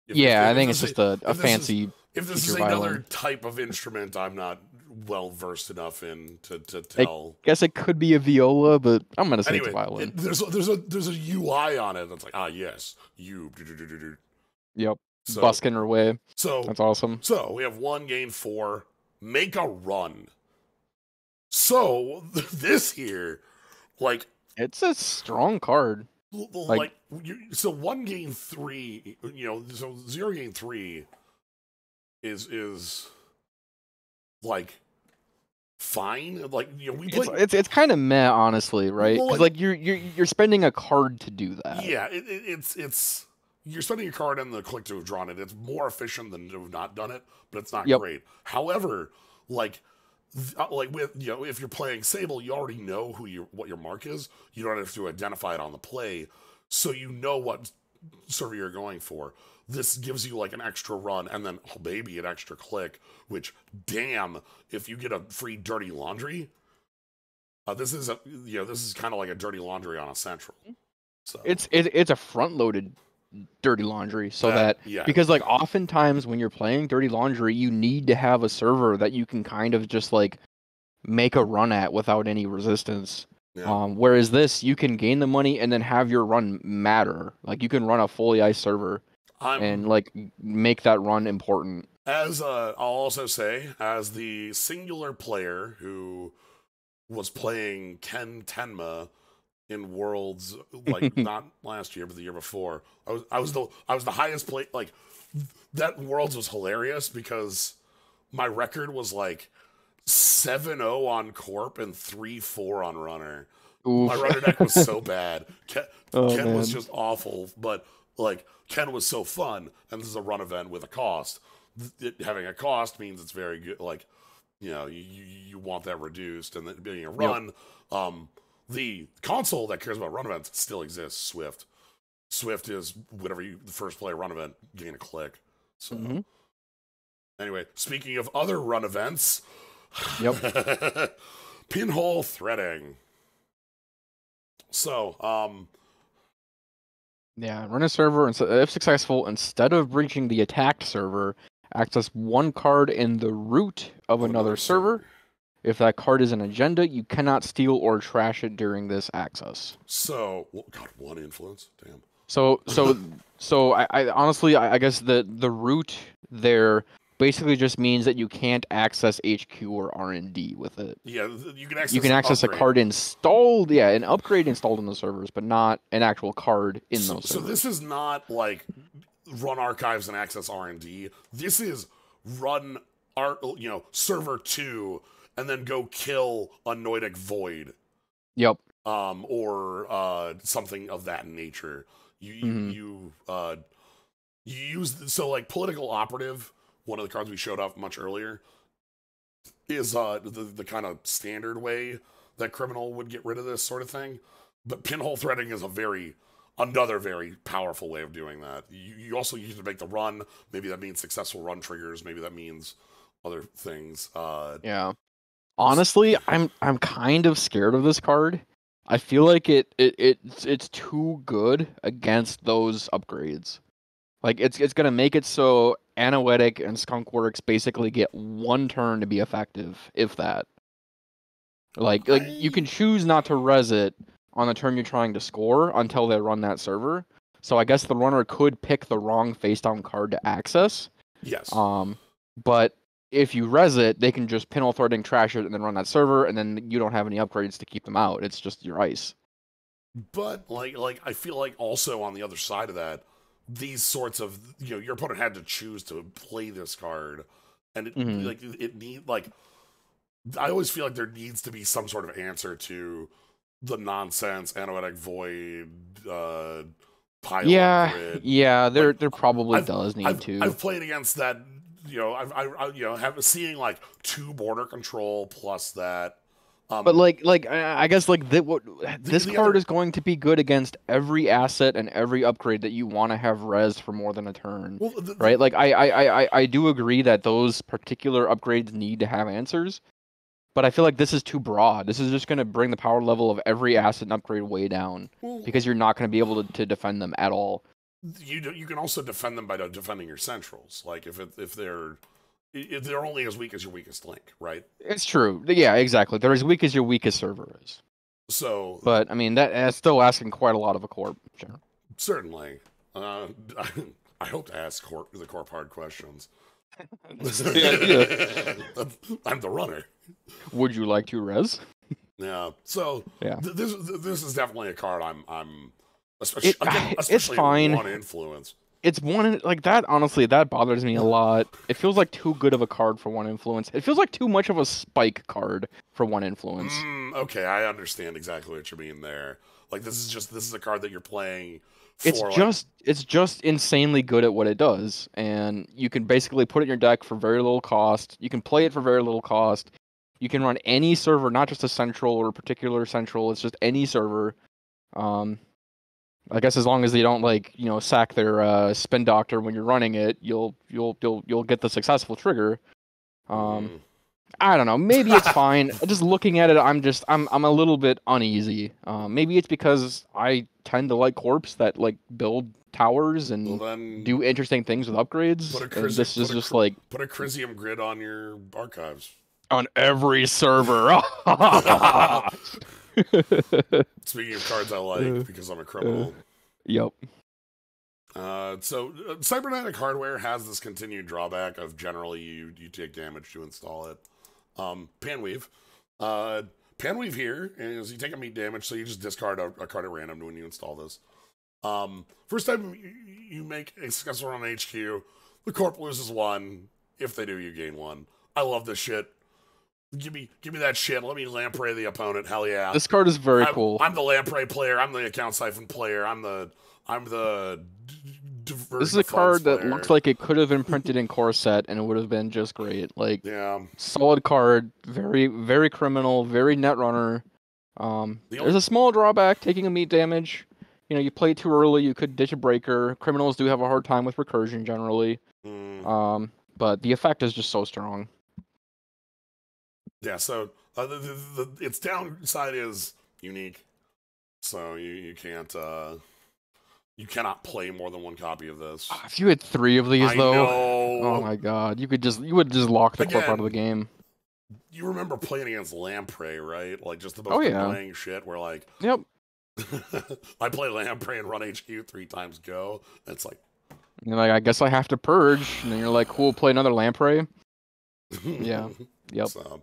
I think it's just a fancy. If this is another type of instrument, I'm not well versed enough in to tell. I guess it could be a viola, but I'm gonna say it's a violin. There's a UI on it that's like, yes, you. Yep. So, busking her way. So that's awesome. So we have 1, gain 4, make a run. So this here, like, it's a strong card. So 1, gain 3, so 0, gain 3 is like fine. Like, we play. It's kind of meh, honestly, right? Because like you're spending a card to do that. Yeah, it's you're spending a card and the click to have drawn it. It's more efficient than to have not done it, but it's not great. However, with if you're playing Sable, you already know what your mark is. You don't have to identify it on the play, so you know what server you're going for. This gives you like an extra run and then maybe an extra click. Which, damn, if you get a free dirty laundry, this is kind of like a dirty laundry on a central. So it's a front loaded dirty laundry, so because like oftentimes when you're playing dirty laundry, you need to have a server that you can kind of just like make a run at without any resistance. Whereas this, you can gain the money and then have your run matter. Like you can run a fully iced server and like make that run important. As I'll also say, as the singular player who was playing Ken Tenma in Worlds, like not last year but the year before, I was the highest play. Like that Worlds was hilarious because my record was like 7-0 on Corp and 3-4 on Runner. Oof. My Runner deck was so bad. Ken was just awful, but like Ken was so fun, and this is a run event with a cost. Having a cost means it's very good. Like you want that reduced, and then being a Yep. run, the console that cares about run events still exists. Swift. Swift is whatever the first play run event, gain a click. So anyway, speaking of other run events, Yep. pinhole threading. So, Yeah, run a server, and if successful, instead of breaching the attacked server, access one card in the root of another server. If that card is an agenda, you cannot steal or trash it during this access. So, God, one influence? Damn. So I honestly, I guess the root there basically just means that you can't access HQ or R&D with it. Yeah, you can access. You can access a card installed, an upgrade installed in the servers, but not an actual card in those servers. So this is not like run archives and access R&D. This is run server 2 and then go kill a Noidic Void. Yep. Or something of that nature. You use like political operative. One of the cards we showed off much earlier is the kind of standard way that criminal would get rid of this sort of thing. But pinhole threading is another very powerful way of doing that. You also use it to make the run. Maybe that means successful run triggers. Maybe that means other things. Yeah. Honestly, I'm kind of scared of this card. I feel like it's too good against those upgrades. Like it's gonna make it so Anoetic and Skunkworks basically get one turn to be effective, if that. Like you can choose not to res it on the turn you're trying to score until they run that server. So I guess the runner could pick the wrong face down card to access. Yes. But if you res it, they can just pinhole threading, trash it, and then run that server, and then you don't have any upgrades to keep them out. It's just your ice. But like I feel like also on the other side of that, these sorts of your opponent had to choose to play this card, and I always feel like there needs to be some sort of answer to the nonsense Anoetic Void pile. Yeah, there probably does need to. I've played against that. Seeing like 2 border control plus that. But I guess this card is going to be good against every asset and every upgrade that you want to have res for more than a turn, right? Like I do agree that those particular upgrades need to have answers, but I feel like this is too broad. This is just going to bring the power level of every asset and upgrade way down because you're not going to be able to defend them at all. You can also defend them by defending your centrals, like if they're only as weak as your weakest link, right? It's true. Yeah, exactly. They're as weak as your weakest server is. So, but I mean that's still asking quite a lot of a corp. Sure. Certainly. I hope to ask the corp hard questions. I'm the runner. Would you like to res? Yeah. So yeah. This is definitely a card I'm especially it's fine. One influence. It's one like that. Honestly, that bothers me a lot. It feels like too good of a card for one influence. It feels like too much of a spike card for one influence. Okay, I understand exactly what you mean there. Like this is a card that you're playing. It's just insanely good at what it does, and you can basically put it in your deck for very little cost. You can play it for very little cost. You can run any server, not just a central or a particular central. It's just any server. I guess as long as they don't sack their spin doctor when you're running it, you'll get the successful trigger. I don't know. Maybe it's fine. Just looking at it, I'm a little bit uneasy. Maybe it's because I tend to like corps that build towers and do interesting things with upgrades. This is just put a Chrysium grid on your archives. On every server. Speaking of cards I like, because I'm a criminal. Yep. So cybernetic hardware has this continued drawback of generally you take damage to install it. Panweave. Panweave here is you take a meat damage, so you just discard a card at random when you install this. First time you make a successful run on HQ, the corp loses 1. If they do, you gain 1. I love this shit. Give me that shit. Let me lamprey the opponent. Hell yeah. This card is very cool. I'm the lamprey player. I'm the account siphon player. I'm the This is a card that looks like it could have been printed in core set and it would have been just great. Like, yeah, solid card, very, very criminal, very Netrunner. There's a small drawback, taking a meat damage. You know, you play too early, you could ditch a breaker. Criminals do have a hard time with recursion generally. But the effect is just so strong. Yeah, so its downside is unique. So you can't you cannot play more than one copy of this. If you had 3 of these, though, know. Oh my god, you would just lock the corp out of the game. You remember playing against Lamprey, right? Like just the most annoying shit. Where like, yep, I play Lamprey and run HQ 3 times go. It's like, you're like, I guess I have to purge, and then you're like, cool, play another Lamprey. Yeah, yep. So,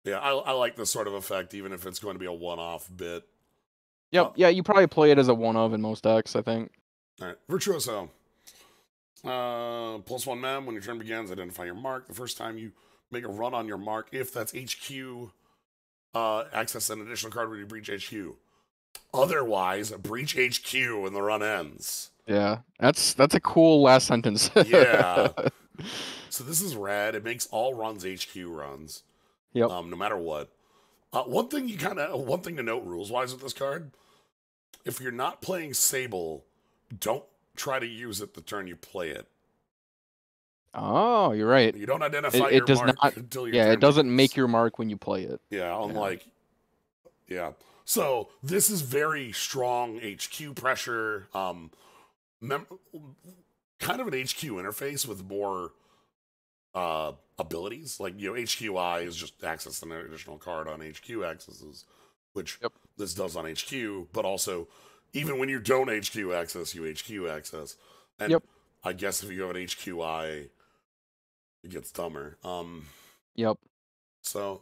yeah, I like this sort of effect, even if it's going to be a one-off bit. Yep, yeah, you probably play it as a one-of in most decks, I think. All right, Virtuoso. +1 mem, when your turn begins, identify your mark. The first time you make a run on your mark, if that's HQ, access an additional card when you breach HQ. Otherwise, breach HQ when the run ends. Yeah, that's a cool last sentence. Yeah. So this is rad. It makes all runs HQ runs. Yep. No matter what. One thing to note rules-wise with this card, if you're not playing Sable, don't try to use it the turn you play it. Oh, you're right. You don't identify your mark until your turn it doesn't begins. Make your mark when you play it. Yeah, unlike... Yeah. So, this is very strong HQ pressure. Kind of an HQ interface with more abilities. Like, you know, HQI is just access an additional card on HQ accesses, which this does on HQ, but also, even when you don't HQ access, you HQ access. And I guess if you have an HQI, it gets dumber. Yep. So,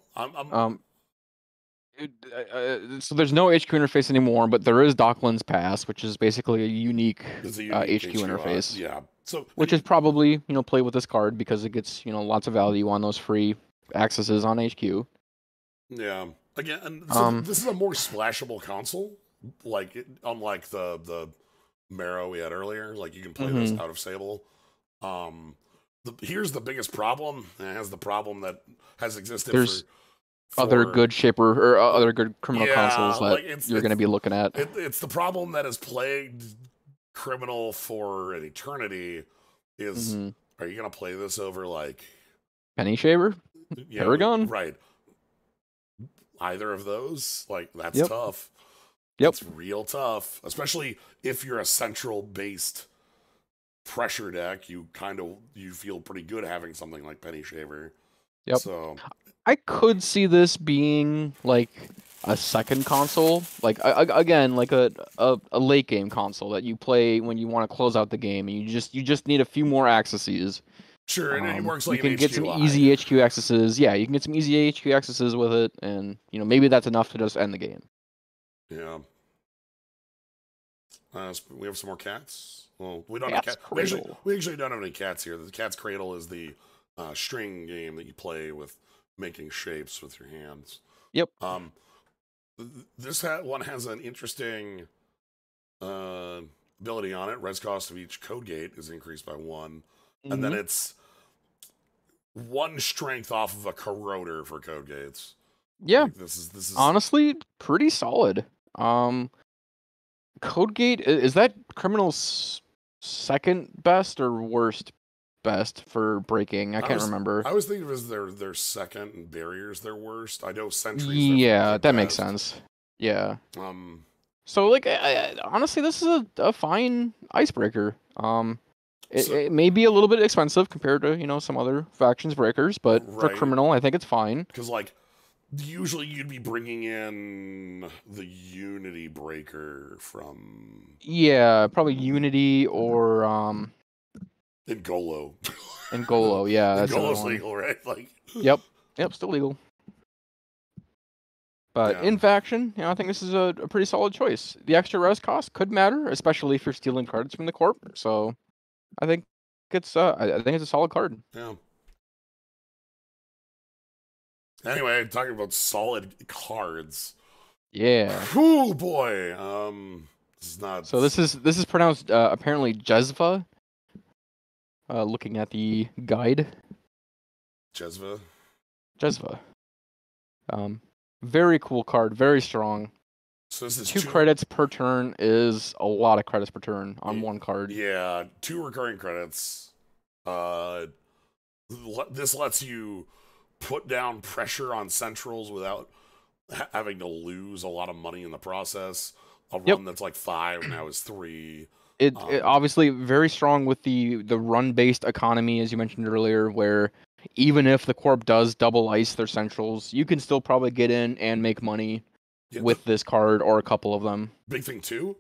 so there's no HQ interface anymore, but there is Dockland's Pass, which is basically a unique HQ interface. Yeah. So which is probably, you know, play with this card because it gets, you know, lots of value on those free accesses on HQ. Yeah. Again, and so this is a more splashable console, like unlike the Marrow we had earlier. Like you can play this out of Sable. Here's the biggest problem, and it has the problem that has existed for other good shaper or other good criminal consoles that you're going to be looking at. It's the problem that has plagued Criminal for an eternity. Is are you going to play this over like Penny Shaver, Paragon, right? Either of those, like that's tough. Yep, it's real tough, especially if you're a central based pressure deck. You feel pretty good having something like Penny Shaver. Yep. So I could see this being like a second console, like again, like a late game console that you play when you want to close out the game, and you just need a few more accesses. Sure, and it works like you can get some easy HQ accesses. Yeah, you can get some easy HQ accesses with it, and you know maybe that's enough to just end the game. Yeah. We have some more cats. Well, we don't have cats. We actually don't have any cats here. The Cat's Cradle is the string game that you play with making shapes with your hands. Yep. This one has an interesting ability on it. Res cost of each code gate is increased by 1. And then it's 1 strength off of a corroder for code gates. Yeah. Like this is honestly pretty solid. Code gate, is that Criminal's second best or worst best for breaking? I can't remember. I was thinking of it as their second, and barriers their worst. I know sentries. Yeah, that makes sense. Yeah. So like, honestly, this is a fine icebreaker. It may be a little bit expensive compared to some other factions breakers, but for Criminal, I think it's fine. Because like, usually you'd be bringing in the Unity breaker from. Yeah, probably Unity or Ngolo. Ngolo, yeah, that's Ngolo's legal, right? Like. Yep, still legal. But in faction, I think this is a pretty solid choice. The extra res cost could matter, especially if you're stealing cards from the corp. So, I think it's a solid card. Yeah. Anyway, talking about solid cards. Yeah. Oh boy. This is not. So this is pronounced apparently Jezva. Looking at the guide. Jezva. Jezva. Very cool card, very strong. So this is 2 credits per turn is a lot of credits per turn on one card. Yeah, 2 recurring credits. This lets you put down pressure on centrals without having to lose a lot of money in the process. A run that's like 5 now is 3. It obviously very strong with the run-based economy, as you mentioned earlier, where even if the Corp does double ice their centrals, you can still probably get in and make money with this card or a couple of them. Big thing too,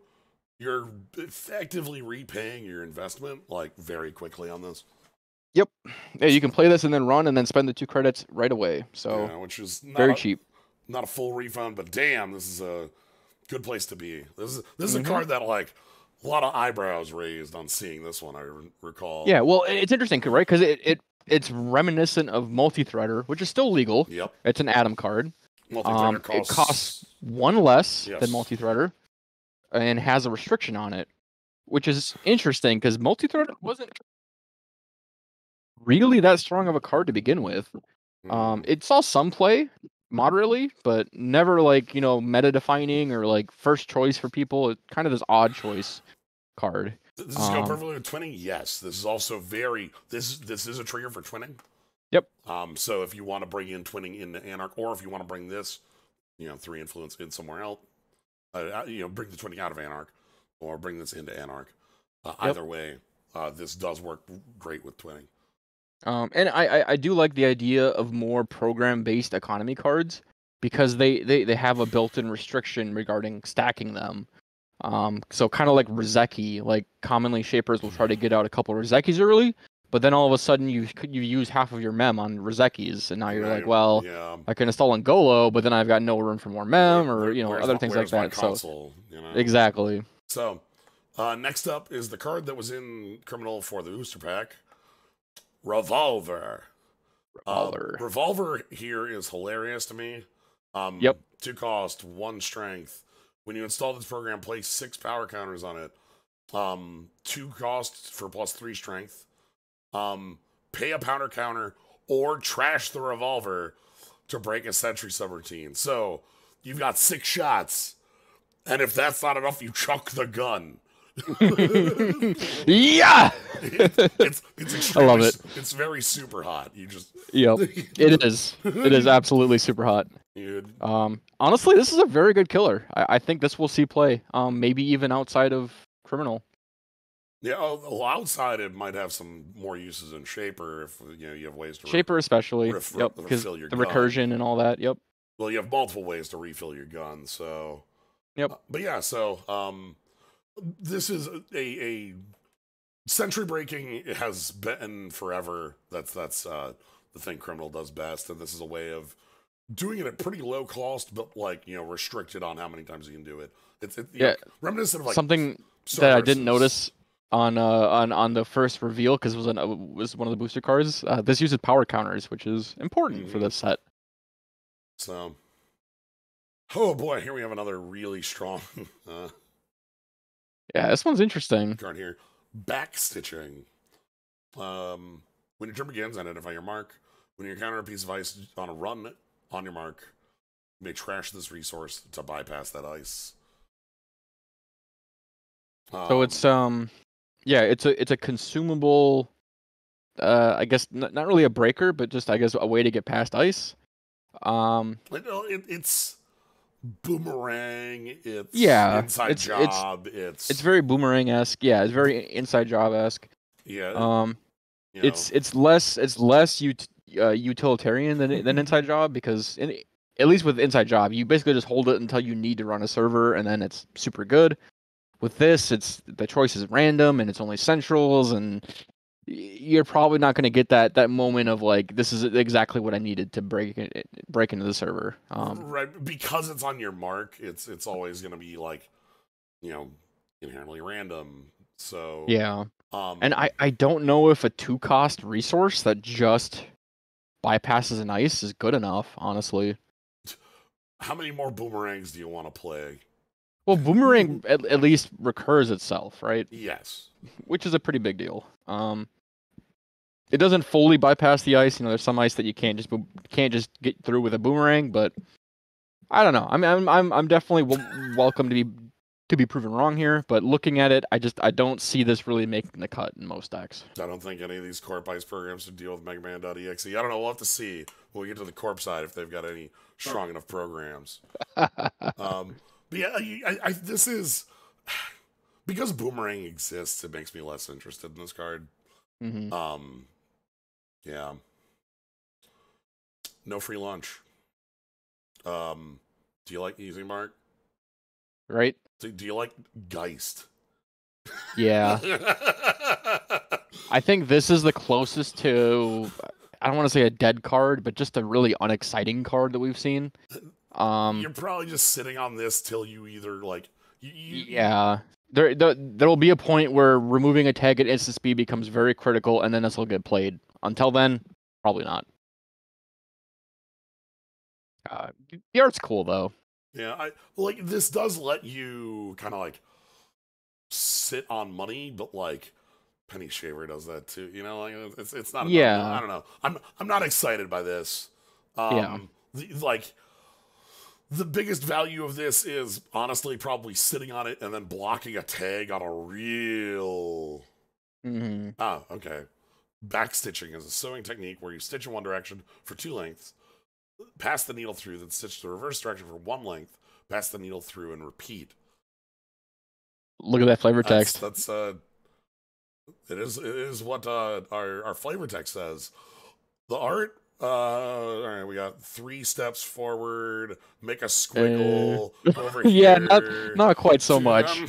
you're effectively repaying your investment like very quickly on this. Yep. Yeah, you can play this and then run and then spend the 2 credits right away. So which is very cheap. Not a full refund, but damn, this is a good place to be. This is a card that like a lot of eyebrows raised on seeing this one. I recall. Yeah, well, it's interesting, right? Because it's reminiscent of Multi-Threader, which is still legal. Yep. It's an Atom card. Multi-Threader it costs 1 less than Multi-Threader, and has a restriction on it, which is interesting because Multi-Threader wasn't really that strong of a card to begin with. It saw some play moderately, but never like, meta defining or like first choice for people. It's kind of this odd choice card. This is go perfectly with twinning. Yes, this is also very. This is a trigger for twinning. Yep. So if you want to bring in twinning into Anarch, or if you want to bring this, 3 influence in somewhere else, bring the twinning out of Anarch, or bring this into Anarch. Either way, this does work great with twinning. And I do like the idea of more program-based economy cards because they have a built-in restriction regarding stacking them. So kind of like Rizeki, like commonly Shapers will try to get out a couple Rizekis early, but then all of a sudden you use half of your mem on Rizekis, and now you're like, well, I can install Angolo, but then I've got no room for more mem, or other things like that. Console, exactly. So next up is the card that was in Criminal for the booster pack. Revolver. Revolver here is hilarious to me. 2 cost, 1 strength. When you install this program, place 6 power counters on it. 2 costs for +3 strength. Pay a powder counter or trash the revolver to break a sentry subroutine. So you've got 6 shots, and if that's not enough, you chuck the gun. Yeah, it's extremely, I love it. It's very super hot. You just it is absolutely super hot. Dude. Honestly, this is a very good killer. I think this will see play. Maybe even outside of Criminal. Yeah, outside it might have some more uses in Shaper if you have ways to Shaper especially. Because the recursion and all that. Yep. Well, you have multiple ways to refill your gun. So. Yep. But yeah, so this is a sentry breaking. It has been forever. That's the thing Criminal does best, and this is a way of doing it at pretty low cost, but restricted on how many times you can do it. It's reminiscent of like something that I didn't notice on the first reveal because it was one of the booster cards. This uses power counters, which is important for this set. So, oh boy, here we have another really strong. Yeah, this one's interesting. Card here, backstitching. When your turn begins, identify your mark. When you encounter a piece of ice on a run on your mark, you may trash this resource to bypass that ice. So it's it's a consumable. I guess not really a breaker, but just I guess a way to get past ice. It's boomerang. It's inside job. It's very boomerang-esque. Yeah, it's very inside job-esque. Yeah. It's less utilitarian than inside job because at least with inside job you basically just hold it until you need to run a server and then it's super good. With this, the choice is random and it's only centrals, and you're probably not going to get that moment of like, this is exactly what I needed to break into the server. Right, because it's on your mark. It's always going to be like, inherently random. So yeah. And I don't know if a 2-cost resource that just bypasses an ice is good enough, honestly. How many more boomerangs do you want to play? Well, Boomerang at least recurs itself, right? Yes. Which is a pretty big deal. It doesn't fully bypass the ice. You know, there's some ice that you can't just get through with a Boomerang, but I don't know. I mean, I'm definitely welcome to be proven wrong here, but looking at it, I don't see this really making the cut in most decks. I don't think any of these Corp Ice programs to deal with Mega Man.exe. I don't know. We'll have to see when we get to the Corp side if they've got any strong enough programs. But yeah, this is because Boomerang exists. It makes me less interested in this card. Mm-hmm. Yeah. No free lunch. Do you like Easy Mark? Right? Do you like Geist? Yeah. I think this is the closest to, I don't want to say a dead card, but just a really unexciting card that we've seen. You're probably just sitting on this till you either like... Yeah. There will be a point where removing a tag at instant speed becomes very critical, and then this will get played. Until then, probably not. The art's cool, though. Yeah, like this does let you kind of like sit on money, but like Penny Shaver does that too. You know, like it's not. Yeah. I don't know. I'm not excited by this. Yeah. The biggest value of this is honestly probably sitting on it and then blocking a tag on a real. Mm-hmm. Ah, okay. Backstitching is a sewing technique where you stitch in one direction for 2 lengths, pass the needle through, then stitch the reverse direction for 1 length, pass the needle through, and repeat. Look at that flavor text. That's it is what our flavor text says. The art, all right, we got 3 steps forward, make a squiggle over here. Yeah, not quite so much.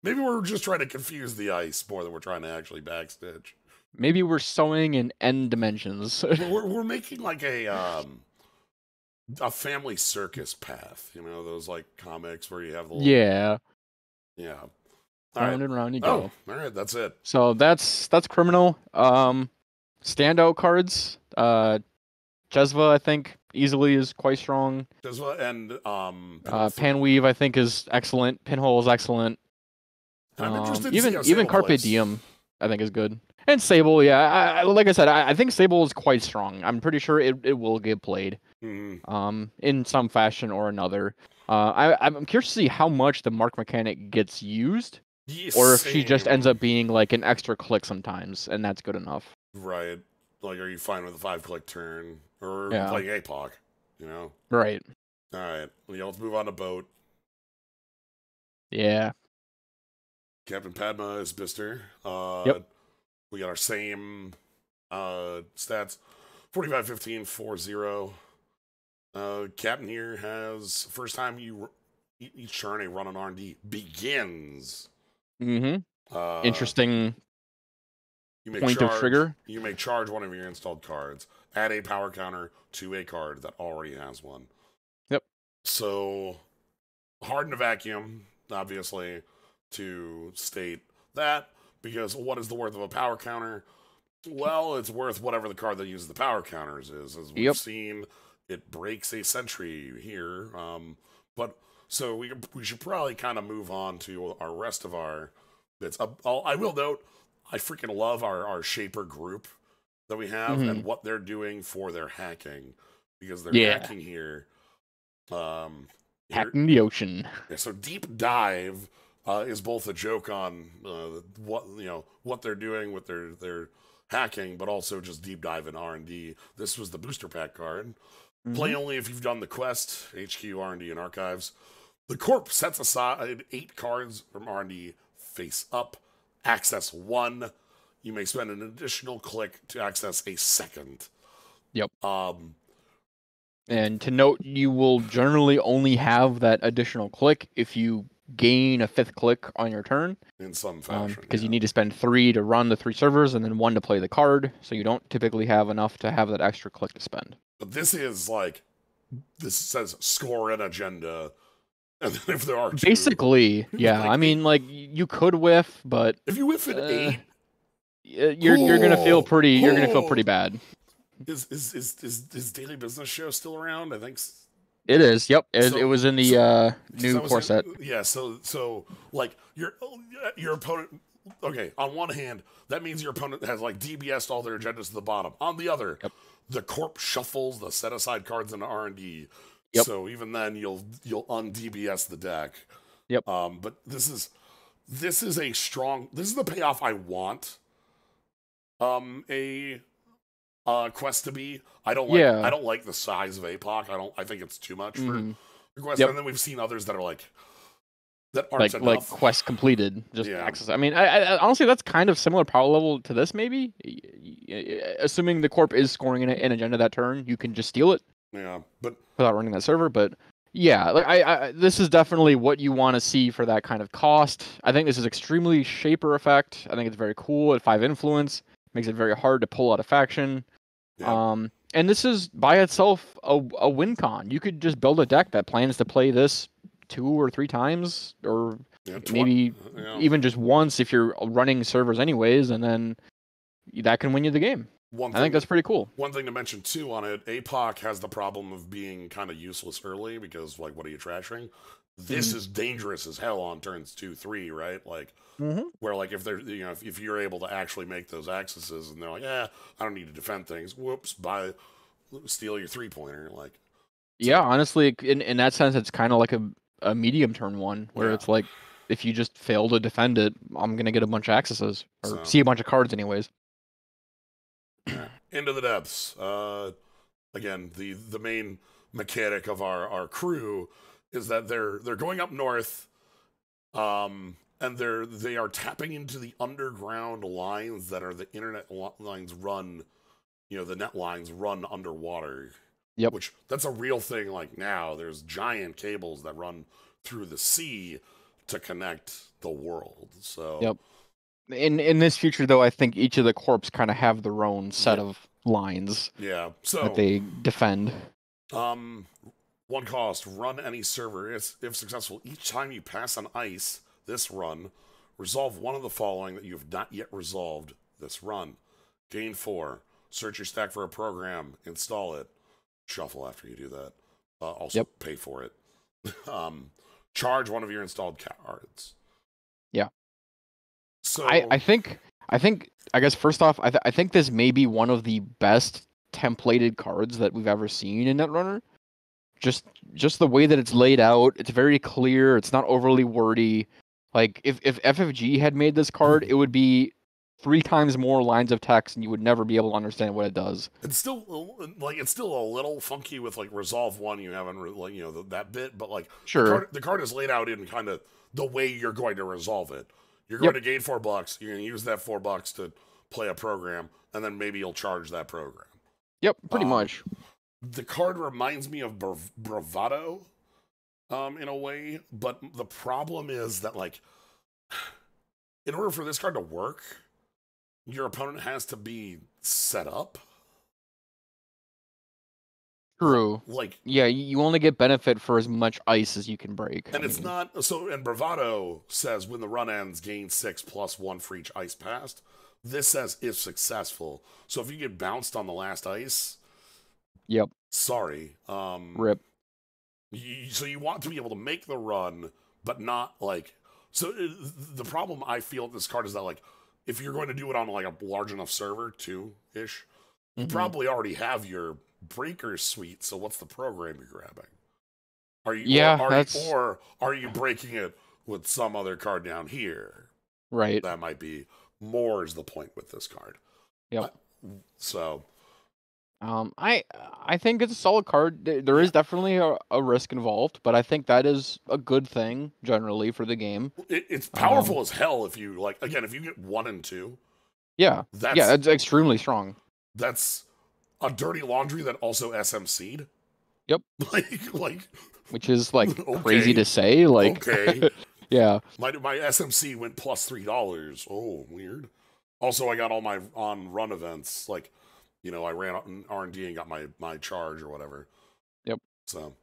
Maybe we're just trying to confuse the ice more than we're trying to actually backstitch. Maybe we're sewing in end dimensions. we're making like a family circus path, you know, those like comics where you have the little... Yeah. Round and round you go. All right, that's it. So that's Criminal. Standout cards. Jezva, I think, easily is quite strong. Jezva and Panweave, I think, is excellent. Pinhole is excellent. I'm interested even Carpe Diem, I think, is good. And Sable, yeah. Like I said, I think Sable is quite strong. I'm pretty sure it will get played, in some fashion or another. I'm curious to see how much the mark mechanic gets used, or if she just ends up being like an extra click sometimes, and that's good enough. Right. Like, are you fine with a 5-click turn? Or playing APOC, you know? Right. All right. Well, let's move on to Boat. Yeah. Captain Padma is Bister. Yep. We got our same stats. 45, 15, 4-0. Captain here has, first time each turn a run on R&D begins. Mm-hmm. Interesting point of trigger. You may charge one of your installed cards. Add a power counter to a card that already has one. Yep. So, hard in a vacuum, obviously, to state that, because what is the worth of a power counter? Well, it's worth whatever the card that uses the power counters is. As we've seen, it breaks a sentry here. But so we should probably kind of move on to our rest of our bits. I will note, I freaking love our Shaper group that we have and what they're doing for their hacking, because they're hacking here. Hacking the ocean. Yeah, so Deep Dive is both a joke on what they're doing with their hacking, but also just deep dive in R&D. This was the booster pack card. Play only if you've done the quest, HQ, R&D, and archives. The Corp sets aside 8 cards from R&D face up. Access 1. You may spend an additional click to access a second. Yep. And to note, you will generally only have that additional click if you gain a 5th click on your turn. In some fashion. Because you need to spend 3 to run the 3 servers and then 1 to play the card. So you don't typically have enough to have that extra click to spend. But this is like, this says score an agenda. And then if there are 2, basically, yeah. I mean, like, you could whiff, but if you whiff an 8, you're gonna feel pretty. You're gonna feel pretty bad. Is Daily Business Show still around? I think It is. Yep. so. It was in the new I was core set. yeah. So like your opponent. Okay, on one hand, that means your opponent has like DBS'd all their agendas to the bottom. On the other, Yep. the corp shuffles the set aside cards into R&D. Yep. So even then, you'll un-DBS the deck. Yep. But this is a strong. This is the payoff I want. A quest to be. I don't like the size of APOC. I think it's too much for the quest. And then we've seen others that are like that aren't enough. Like quest completed, just access. I mean, I honestly, that's kind of similar power level to this. Maybe, assuming the corp is scoring an agenda that turn, you can just steal it. Yeah, but without running that server. But yeah, like I this is definitely what you want to see for that kind of cost. I think this is extremely Shaper effect. I think it's very cool at 5 influence. Makes it very hard to pull out a faction. Yeah. And this is by itself a win con. You could just build a deck that plans to play this 2 or 3 times, or maybe even just once if you're running servers anyways, and then that can win you the game. I think that's pretty cool. One thing to mention too on it, APOC has the problem of being kind of useless early because like, what are you trashing? This is dangerous as hell on turns 2, 3, right? Like, where like if they're if you're able to actually make those accesses and they're like, I don't need to defend things. Whoops, steal your 3-pointer. Like, yeah, honestly, in that sense, it's kind of like a medium turn one where it's like, if you just fail to defend it, I'm gonna get a bunch of accesses or see a bunch of cards anyways. Into the depths. Again, the main mechanic of our crew is that they're going up north, and they are tapping into the underground lines that are the internet lines run, the net lines run underwater. Yep. Which that's a real thing. Like now, there's giant cables that run through the sea to connect the world. So. Yep. In this future, though, I think each of the corps kind of have their own set of lines. Yeah. So that they defend. 1 cost. Run any server. If successful, each time you pass on ice this run, resolve one of the following that you have not yet resolved this run. Gain 4. Search your stack for a program. Install it. Shuffle after you do that. Also pay for it. Charge one of your installed cards. Yeah. So I guess first off, I think this may be one of the best templated cards that we've ever seen in Netrunner. Just the way that it's laid out, it's very clear. It's not overly wordy. Like if FFG had made this card, it would be 3 times more lines of text, and you would never be able to understand what it does. It's still a little funky with like resolve 1. You haven't that bit, but like sure, the card is laid out in kind of the way you're going to resolve it. You're going to gain $4. You're going to use that $4 to play a program, and then maybe you'll charge that program. Yep, pretty much. The card reminds me of Bravado, in a way, but the problem is that like, in order for this card to work, your opponent has to be set up. True. Like, yeah, you only get benefit for as much ice as you can break. And it's not so. And Bravado says when the run ends, gain 6 + 1 for each ice passed. This says if successful. So if you get bounced on the last ice, sorry. Rip. So you want to be able to make the run, but not like. So the problem I feel with this card is that like, if you're going to do it on like a large enough server, 2-ish, you probably already have your breaker suite. So what's the program you're grabbing? Are you breaking it with some other card down here? Right. That might be more is the point with this card. Yep. So I think it's a solid card. There is definitely a risk involved, but I think that is a good thing generally for the game. It's powerful as hell if you like. Again, if you get 1 and 2, that's extremely strong. That's a dirty laundry that also SMC'd. Yep. like, which is like crazy to say. Like, yeah. My SMC went +$3. Oh, weird. Also, I got all my on run events. Like, I ran out in R&D and got my charge or whatever. Yep. So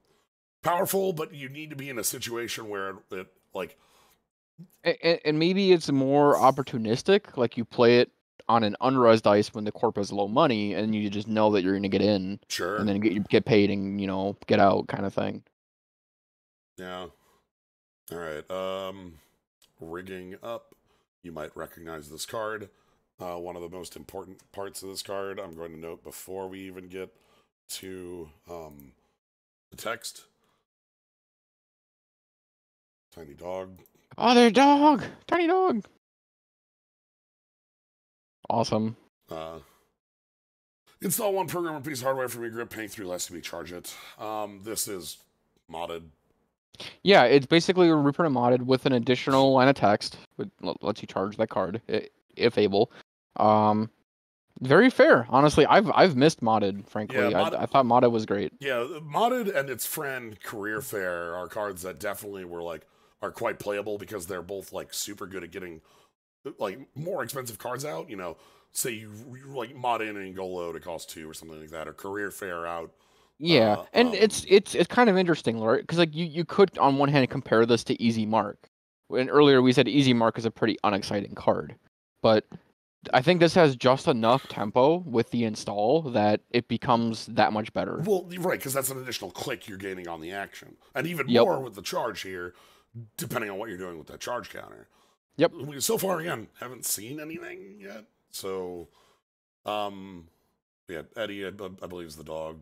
powerful, but you need to be in a situation where it like. And maybe it's more opportunistic. Like you play it on an unres dice when the corp is low money, and you just know that you're going to get in, Sure. and then get paid and get out kind of thing. Yeah. All right. Rigging up. You might recognize this card. One of the most important parts of this card, I'm going to note before we even get to the text. Tiny dog. Oh, there's a dog! Tiny dog! Awesome. Install one programmer piece of hardware from your grip, paying 3 less to recharge it. This is modded. Yeah, it's basically a reprint modded with an additional line of text, which lets you charge that card if able. Very fair, honestly. I've missed modded, frankly. Yeah, I thought modded was great. Yeah, modded and its friend Career Fair are cards that definitely are quite playable because they're both like super good at getting like more expensive cards out. Say you like mod in and go low to cost 2 or something like that, or Career Fair out. Yeah, and it's kind of interesting, right? Because like you could on one hand compare this to Easy Mark. And earlier we said Easy Mark is a pretty unexciting card, but I think this has just enough tempo with the install that it becomes that much better. Well, right, because that's an additional click you're gaining on the action, and even more with the charge here, depending on what you're doing with that charge counter. Yep. We so far again haven't seen anything yet, so yeah, Eddie, I believe, is the dog.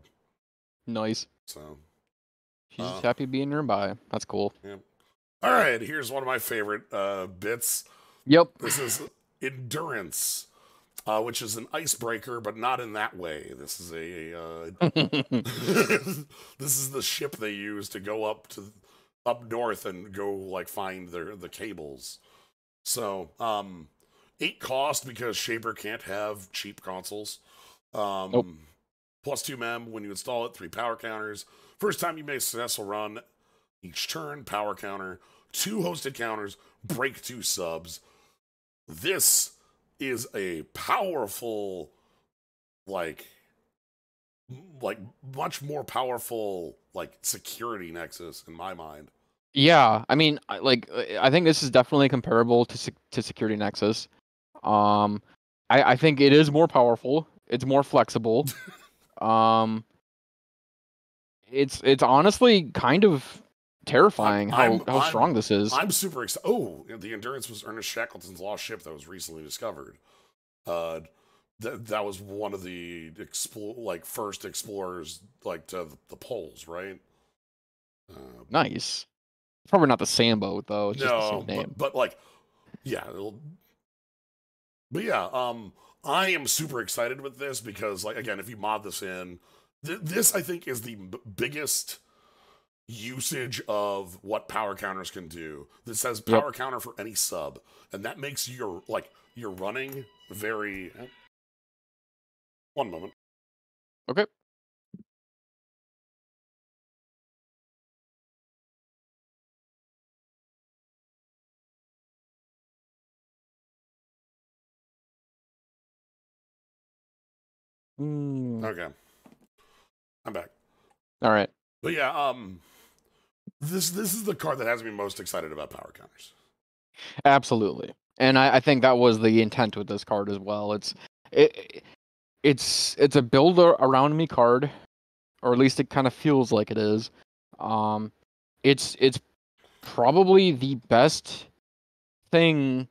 Nice. So she's just happy being nearby. That's cool. Yep. All right, here's one of my favorite bits. Yep. This is Endurance, which is an icebreaker, but not in that way. This is this is the ship they use to go up north and go like find the cables. So 8 cost because Shaper can't have cheap consoles. Nope. Plus 2 mem when you install it, 3 power counters. First time you make a successful run, each turn, power counter, 2 hosted counters, break 2 subs. This is a powerful, like much more powerful, like security nexus in my mind. Yeah, I mean, I think this is definitely comparable to Security Nexus. I think it is more powerful. It's more flexible. It's honestly kind of terrifying how strong this is. I'm super excited. Oh, the Endurance was Ernest Shackleton's lost ship that was recently discovered. That was one of the first explorers to the poles, right? Nice. Probably not the same boat though. It's just the same name. But yeah. But yeah, I am super excited with this because again, if you mod this in, this I think is the biggest usage of what power counters can do. This says power counter for any sub, and that makes your running very. One moment. Okay. Okay. I'm back. All right. But yeah, this is the card that has me most excited about power counters. Absolutely. And I think that was the intent with this card as well. It's a build around me card, or at least it kind of feels like it is. It's probably the best thing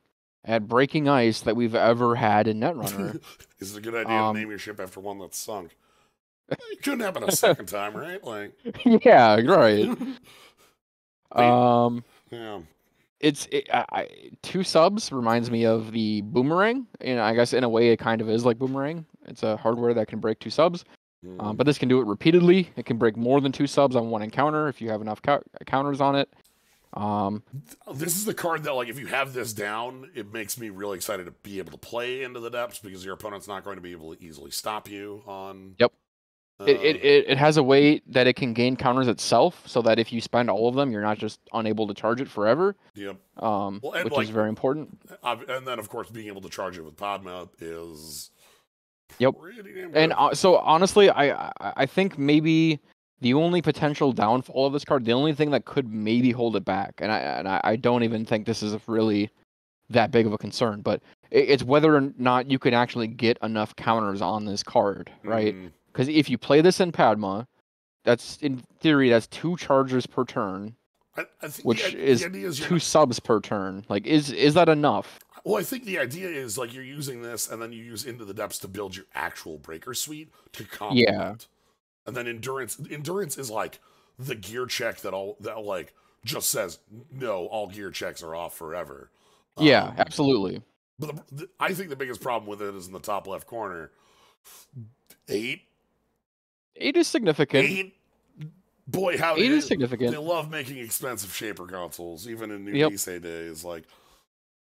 at breaking ice that we've ever had in Netrunner. Is it a good idea to name your ship after one that's sunk? It couldn't happen a second time, right? Yeah, right. Yeah. It's 2 subs reminds me of the Boomerang. I guess in a way it kind of is like Boomerang. It's a hardware that can break 2 subs. But this can do it repeatedly. It can break more than 2 subs on one encounter if you have enough counters on it. This is the card that, if you have this down, it makes me really excited to be able to play into the depths because your opponent's not going to be able to easily stop you on. Yep. It has a way that it can gain counters itself, so that if you spend all of them, you're not just unable to charge it forever. Yep. Which is very important. And then, of course, being able to charge it with Podma is. Yep. Pretty damn good. And so honestly, I think maybe the only potential downfall of this card, the only thing that could maybe hold it back, and I don't even think this is really that big of a concern, but It's whether or not you can actually get enough counters on this card, right? Because if you play this in Padma, that's in theory that's 2 chargers per turn, I think which the is idea is 2 subs per turn. Like, is that enough? Well, I think the idea is like you're using this, and then you use Into the Depths to build your actual breaker suite to complement. Yeah. And then endurance is like the gear check that like just says no, all gear checks are off forever. Yeah, absolutely. But I think the biggest problem with it is in the top left corner. 8. 8 is significant. 8. Boy, how 8 is significant. They love making expensive shaper consoles, even in new Nisei days. Like,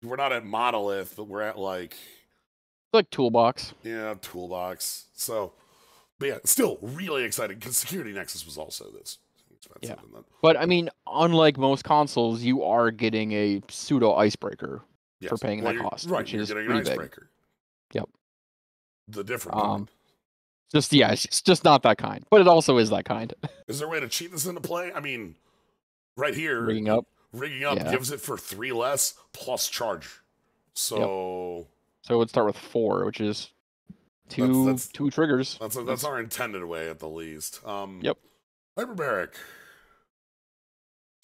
we're not at Monolith, but we're at like Toolbox. Yeah, Toolbox. So, but yeah, still really exciting because Security Nexus was also this expensive. Yeah. But I mean, unlike most consoles, you are getting a pseudo icebreaker for paying that cost, right? Which you're is getting pretty an icebreaker. Big. Yep. The different kind. It's just not that kind, but it also is that kind. Is there a way to cheat this into play? I mean, right here, rigging up gives it for 3 less plus charge. So, so it would start with 4, which is two triggers. That's our intended way at the least. Yep. Hyperbaric.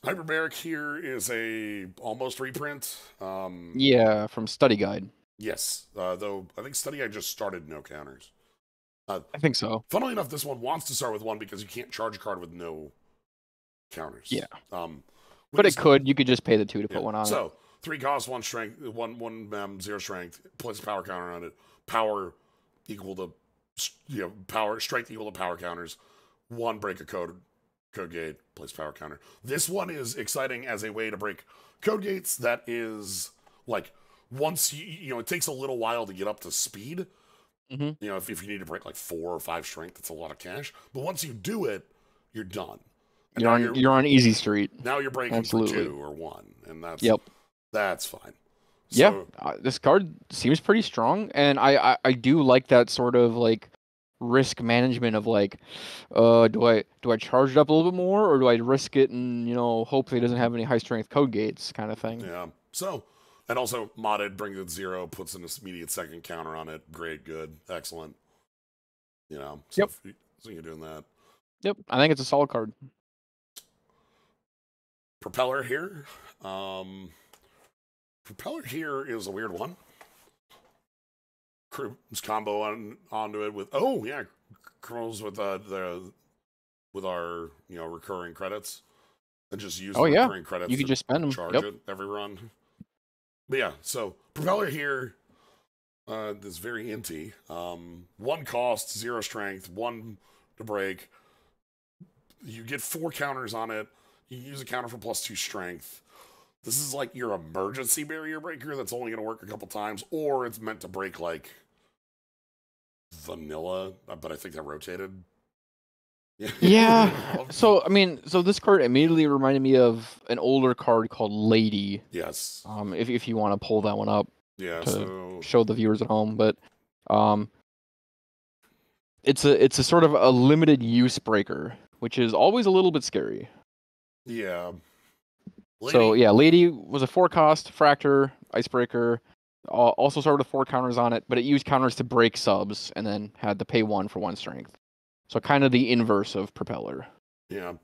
Hyperbaric here is a almost reprint. Yeah, from Study Guide. Yes, though I think Study Guide just started no counters. I think so. Funnily enough, this one wants to start with 1 because you can't charge a card with no counters. Yeah. But it could. You could just pay the 2 to put one on. So 3 cost, 1 strength, 1 0 strength. Place a power counter on it. Power equal to power. Strength equal to power counters. 1 break a code gate. Place power counter. This one is exciting as a way to break code gates. That is like once it takes a little while to get up to speed. Mm-hmm. If you need to break like 4 or 5 strength, that's a lot of cash. But once you do it, you're done. And you're on easy street. Now you're breaking for 2 or 1, and that's fine. So, this card seems pretty strong, and I do like that sort of like risk management of like, do I charge it up a little bit more, or do I risk it and hopefully it doesn't have any high strength code gates kind of thing. Yeah. So. And also, modded, brings it 0, puts an immediate second counter on it. Great, good, excellent. So you're doing that. Yep, I think it's a solid card. Propeller here. Propeller here is a weird one. Crew's combo onto it with criminals with our recurring credits, and just use recurring credits. You can just spend them. Charge it every run. But yeah, so Propeller here is very inty. 1 cost, 0 strength, 1 to break. You get 4 counters on it. You use a counter for plus 2 strength. This is like your emergency barrier breaker that's only going to work a couple times, or it's meant to break like vanilla, but I think that rotated. Yeah. So this card immediately reminded me of an older card called Lady. Yes. If you want to pull that one up. Yeah. To show the viewers at home, but it's a sort of a limited use breaker, which is always a little bit scary. Yeah. Lady was a 4 cost fractor icebreaker. Also started with 4 counters on it, but it used counters to break subs, and then had to pay 1 for 1 strength. So kind of the inverse of Propeller. Yeah.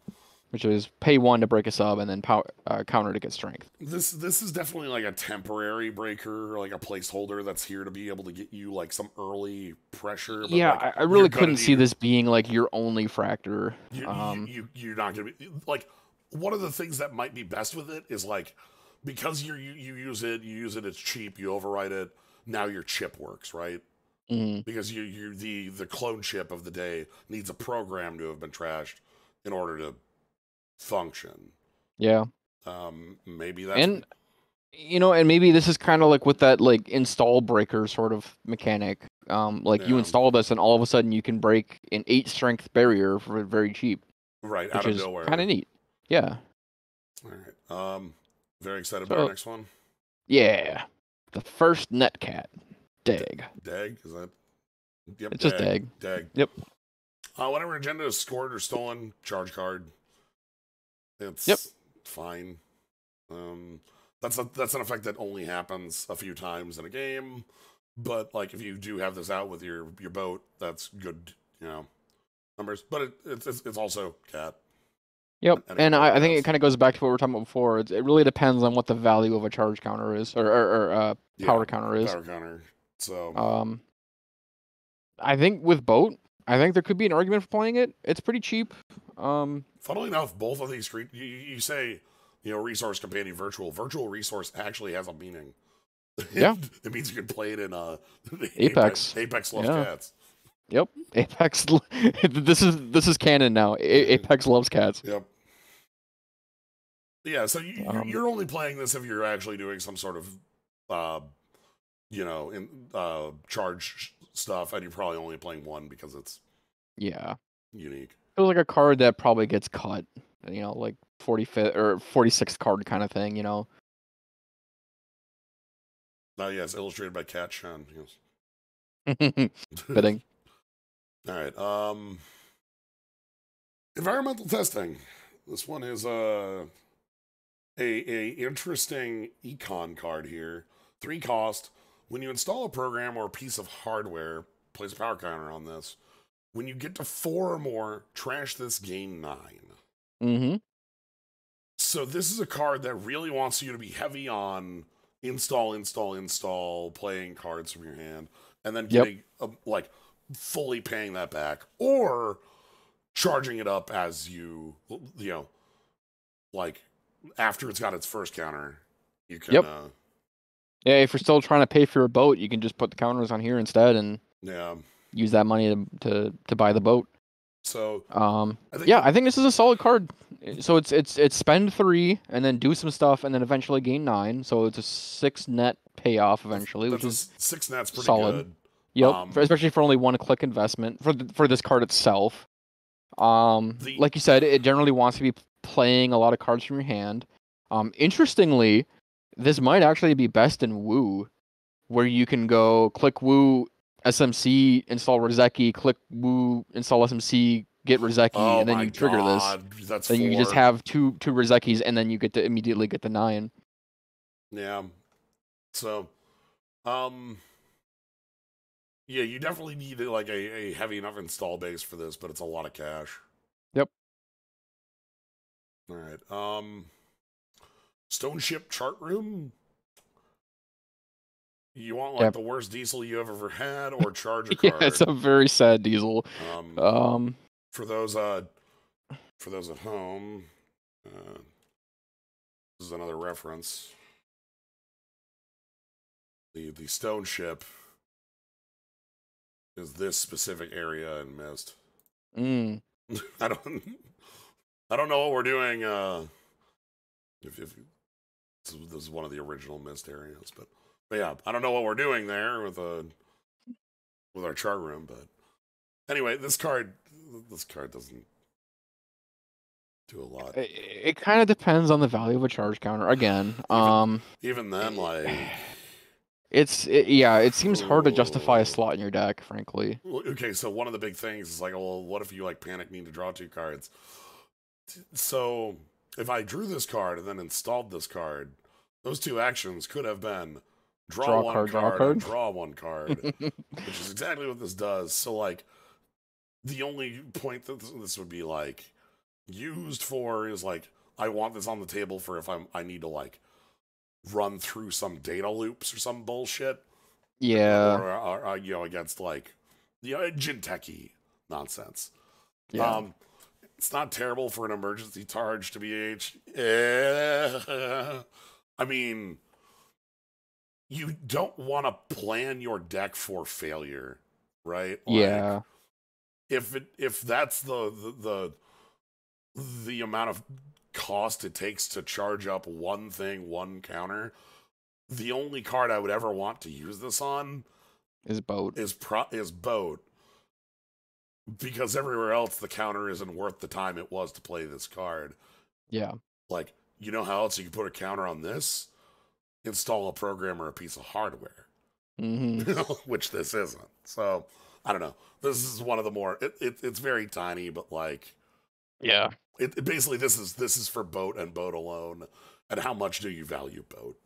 Which is pay 1 to break a sub and then counter to get strength. This is definitely like a temporary breaker, like a placeholder that's here to be able to get you like some early pressure. But yeah, I really couldn't see this being like your only fractor. You're not gonna be like, one of the things that might be best with it is like, because you use it, it's cheap, you override it. Now your chip works, right? Mm-hmm. Because the clone chip of the day needs a program to have been trashed in order to function. Yeah. Maybe that's and maybe this is kind of like with that like install breaker sort of mechanic. You install this and all of a sudden you can break an 8 strength barrier for very cheap. Right, out of nowhere. Kind of neat. Yeah. All right. Very excited about our next one. Yeah. The first Netcat. Dag. Dag? Is that? Yep. It's just Dag. Dag. Yep. Whenever agenda is scored or stolen, charge card. It's fine. That's an effect that only happens a few times in a game. But like if you do have this out with your boat, that's good, numbers. But it's also cat. Yep, and I think it kind of goes back to what we were talking about before. It really depends on what the value of a charge counter is, or power counter is. Power counter. So I think with boat, I think there could be an argument for playing it. It's pretty cheap. Funnily enough, both of these you say, resource companion virtual. Virtual resource actually has a meaning. Yeah, it means you can play it in Apex. Apex loves cats. Yep, Apex. This is canon now. Apex loves cats. Yep. Yeah, so you're only playing this if you're actually doing some sort of, charge stuff, and you're probably only playing one because it's unique. It was like a card that probably gets cut, like 45th or 46th card kind of thing, Oh yes, illustrated by Cat Shen. Yes. Fitting. All right. Environmental testing. This one is a interesting econ card here. 3 cost. When you install a program or a piece of hardware, place a power counter on this. When you get to 4 or more, trash this, gain 9. Mm-hmm. So this is a card that really wants you to be heavy on install, playing cards from your hand, and then getting fully paying that back, or charging it up as you after it's got its first counter, you can. Yeah, if you're still trying to pay for your boat, you can just put the counters on here instead, and use that money to buy the boat. So I think this is a solid card. So it's spend 3 and then do some stuff and then eventually gain 9. So it's a 6 net payoff eventually, which is 6 net's pretty solid. Good. Yep, especially for only 1 click investment for this card itself. Like you said, it generally wants to be playing a lot of cards from your hand. Interestingly, this might actually be best in Woo, where you can go click Woo, SMC, install Rozeki, click Woo, install SMC, get Rozeki, and then you trigger this. That's then 4. You just have two Rozekis, and then you get to immediately get the 9. Yeah. So, yeah, you definitely need like a heavy enough install base for this, but it's a lot of cash. Yep. All right. Stone Ship Chart Room. You want the worst diesel you have ever had, or charge a card? Yeah, it's a very sad diesel. For those at home, this is another reference. The Stone Ship is this specific area in Myst. I don't know what we're doing. If this is one of the original Myst areas, but yeah, I don't know what we're doing there with our chart room. But anyway, this card doesn't do a lot. It kind of depends on the value of a charge counter. Again, even then, like. It seems hard to justify a slot in your deck, frankly. Okay, so one of the big things is like, well, what if you panic need to draw 2 cards? So if I drew this card and then installed this card, those 2 actions could have been draw one card, and draw 1 card, which is exactly what this does. So like, the only point that this would be used for is I want this on the table for if I need to run through some data loops or some bullshit. Yeah. Or against Jinteki nonsense. Yeah. It's not terrible for an emergency charge to be I mean, you don't want to plan your deck for failure, right? Yeah. If that's the amount of cost it takes to charge up 1 thing, 1 counter, the only card I would ever want to use this on is boat. Is boat. Because everywhere else the counter isn't worth the time it was to play this card. Yeah. You know how else you can put a counter on this? Install a program or a piece of hardware. Which this isn't. So, I don't know. This is one of the more it's very tiny, but yeah. Basically this is for boat and boat alone. And how much do you value boat?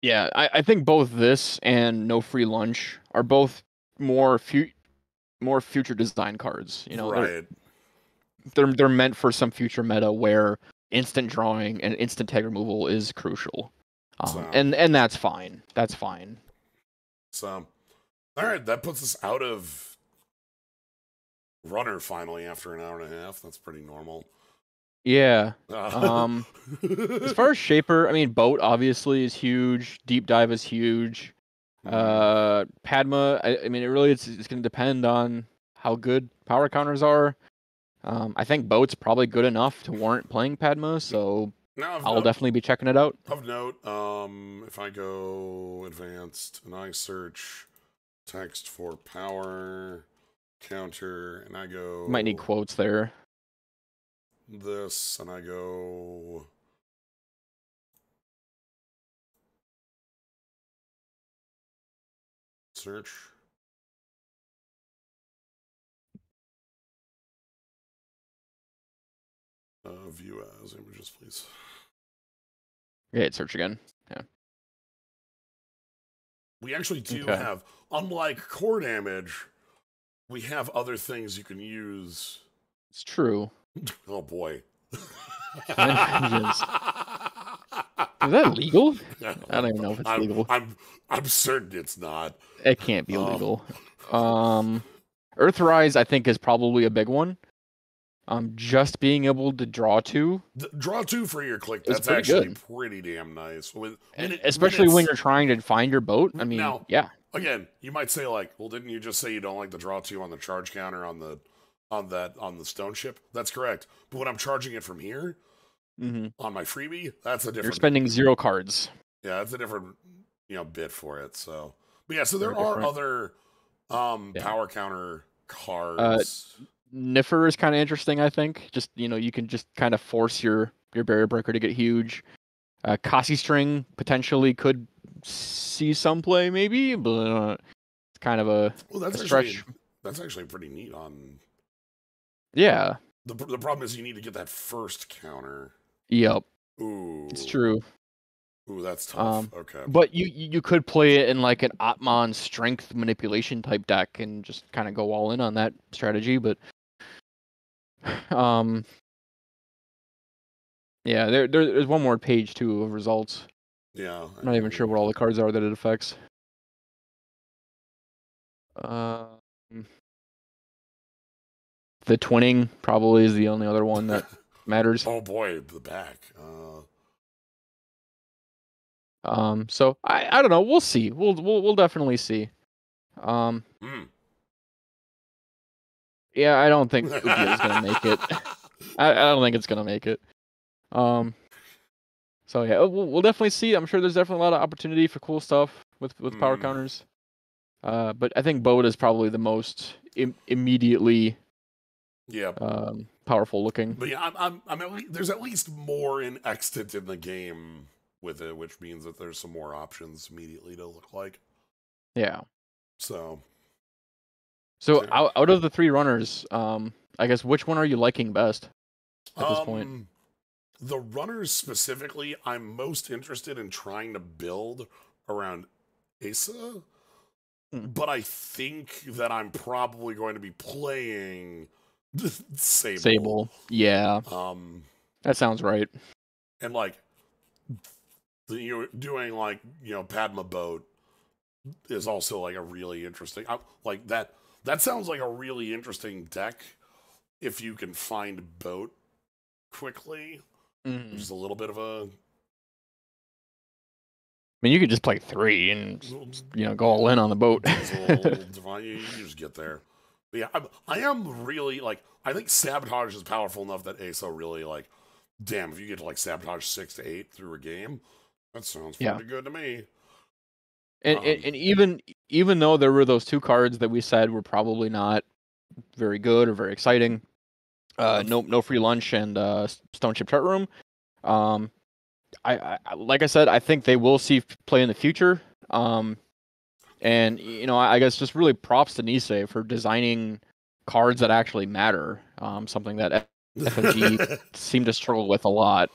Yeah, I think both this and No Free Lunch are both more future design cards. You know, Right. they're meant for some future meta where instant drawing and instant tag removal is crucial. And that's fine. That's fine. So, all right, that puts us out of Runner finally after an hour and a half. That's pretty normal. Yeah. As far as Shaper, I mean, Boat obviously is huge. Deep Dive is huge. Padma, I mean, it's going to depend on how good power counters are. I think Boat's probably good enough to warrant playing Padma, so I'll definitely be checking it out. Of note, if I go advanced and I search text for power counter and I go... Might need quotes there. This, and I go... Search. View as images, please. Yeah, hit search again. Yeah. We actually do have, unlike core damage, we have other things you can use. It's true. Oh boy. Is that legal? I don't even know if it's legal. I'm certain it's not. It can't be illegal. Earthrise, I think, is probably a big one. Just being able to draw two. Draw two for your click. That's actually pretty damn nice. Especially when you're trying to find your boat. I mean, now, yeah. Again, you might say like, well, didn't you just say you don't like the draw two on the charge counter on the stone ship? That's correct. But when I'm charging it from here, on my freebie, that's a different. You're spending 0 cards. Yeah, that's a different bit for it. So, but yeah, so there are other power counter cards. Niffer is kind of interesting, I think. Just you can just kind of force your barrier breaker to get huge. Kasi String potentially could see some play, maybe, but it's kind of a stretch. That's actually pretty neat. Yeah. The problem is you need to get that first counter. Yep. Ooh. It's true. Ooh, that's tough. Okay. But you could play it in like an Atman strength manipulation type deck and just kind of go all in on that strategy, but yeah, there's one more page too of results. Yeah. I'm not even sure what all the cards are that it affects. The twinning probably is the only other one that matters. Oh boy, the back. So I don't know. We'll see. We'll definitely see. Yeah, I don't think Ubia is gonna make it. I don't think it's gonna make it. So yeah, we'll definitely see. I'm sure there's definitely a lot of opportunity for cool stuff with power counters. But I think Boat is probably the most immediately powerful looking. But yeah, there's at least more in extant in the game with it, which means that there's some more options immediately to look like. Yeah. So out of the 3 runners, I guess which one are you liking best at this point? The runners specifically, I'm most interested in trying to build around Asa, but I think that I'm probably going to be playing Sable. Yeah. That sounds right. And like doing like Padma Boat is also like a really interesting. Like that sounds like a really interesting deck if you can find Boat quickly. Which is a little bit of a. I mean, you could just play 3 and go all in on the Boat. You just get there. But yeah, I am really like. I think Sabotage is powerful enough that Asa really like. Damn, if you get to like Sabotage 6 to 8 through a game, that sounds pretty good to me. And even though there were those 2 cards that we said were probably not very good or very exciting, no free lunch and Stone Chip Chart Room. I like I said, I think they will see play in the future. And I guess just really props to Nisei for designing cards that actually matter. Something that FFG seemed to struggle with a lot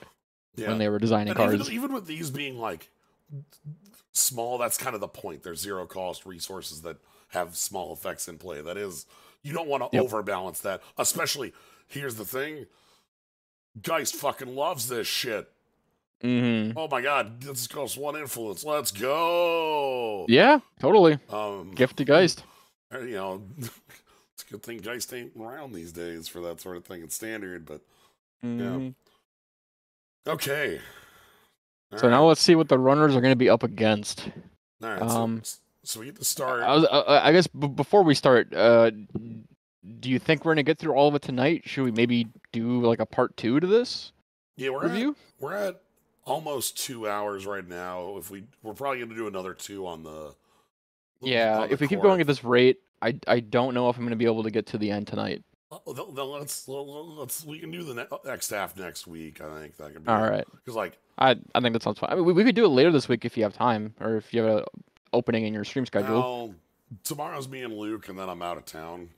when they were designing cards. Even with these being like small, that's kind of the point. There's zero cost resources that have small effects in play. That is, you don't want to overbalance that. Especially, here's the thing: Geist fucking loves this shit. Oh my god, this costs 1 influence. Let's go. Yeah, totally. Gift to Geist. You know, it's a good thing Geist ain't around these days for that sort of thing. It's standard, but yeah. Okay. So now let's see what the runners are going to be up against. All right. So we get to start. I guess before we start, do you think we're going to get through all of it tonight? Should we maybe do like a part 2 to this? Yeah, review? We're at almost 2 hours right now. We're probably going to do another 2 on the. Yeah, if we keep going at this rate, I don't know if I'm going to be able to get to the end tonight. We can do the next half next week. I think that could be all right. Because I think that sounds fine. I mean, we could do it later this week if you have time, or if you have an opening in your stream schedule. Well, tomorrow's me and Luke, and then I'm out of town.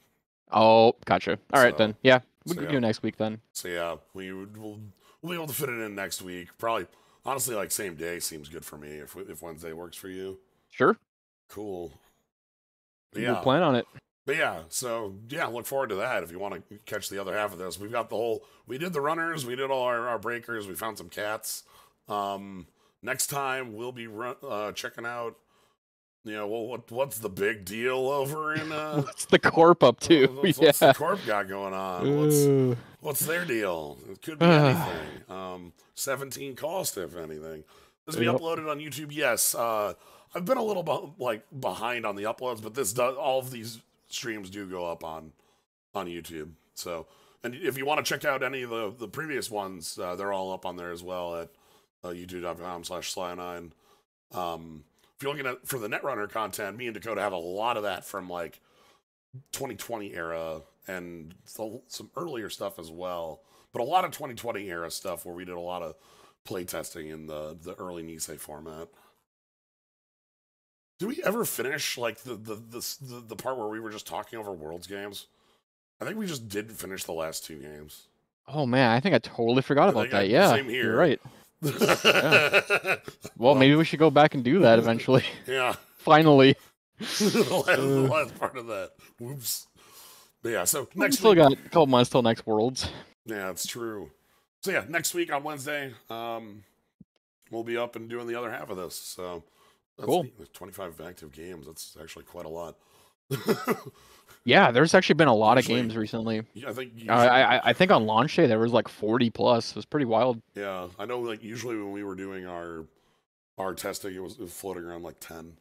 Oh, gotcha. All right then. Yeah, we can do it next week then. So yeah, we'll be able to fit it in next week. Probably, honestly, like same day seems good for me. If Wednesday works for you. Sure. Cool. But yeah, we'll plan on it. But yeah, so yeah, look forward to that. If you want to catch the other half of this, we've got we did the runners, we did all our breakers, we found some cats. Next time we'll be checking out, what's the big deal over in what's the Corp up to? What's the Corp got going on? What's their deal? It could be anything. 17 cost, if anything. This will be uploaded on YouTube. Yes, I've been a little behind on the uploads, but all of these streams do go up on YouTube. So, and if you want to check out any of the previous ones, they're all up on there as well at youtube.com/Sly9. If you're looking for the Netrunner content, me and Dakota have a lot of that from 2020 era and some earlier stuff as well. But a lot of 2020 era stuff where we did a lot of playtesting in the early Nisei format. Did we ever finish the part where we were just talking over Worlds games? I think we just didn't finish the last 2 games. Oh man, I think I totally forgot about that. Yeah, same here. You're right. Yeah. Well, maybe we should go back and do that eventually. Yeah. Finally. the last part of that. Whoops. But yeah, so we still got a couple months till next Worlds. Yeah, it's true. So yeah, next week on Wednesday, we'll be up and doing the other half of this. So cool. 25 active games. That's actually quite a lot. Yeah, there's actually been a lot of games recently. Yeah, I think on launch day there was 40 plus. It was pretty wild. Yeah, I know. Usually when we were doing our testing, it was floating around 10.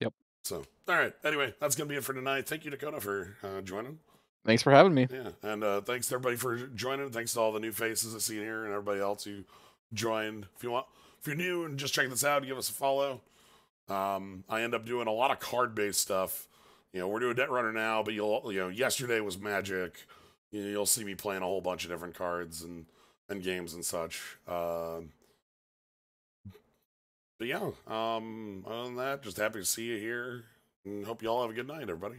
Yep. So all right. Anyway, that's gonna be it for tonight. Thank you, Dakota, for joining. Thanks for having me. Yeah, and thanks to everybody for joining. Thanks to all the new faces I see here and everybody else who joined. If you're new and just checking this out, give us a follow. I end up doing a lot of card-based stuff. We're doing Netrunner now, but yesterday was Magic. You'll see me playing a whole bunch of different cards and games and such. But yeah, other than that, just happy to see you here, and hope you all have a good night, everybody.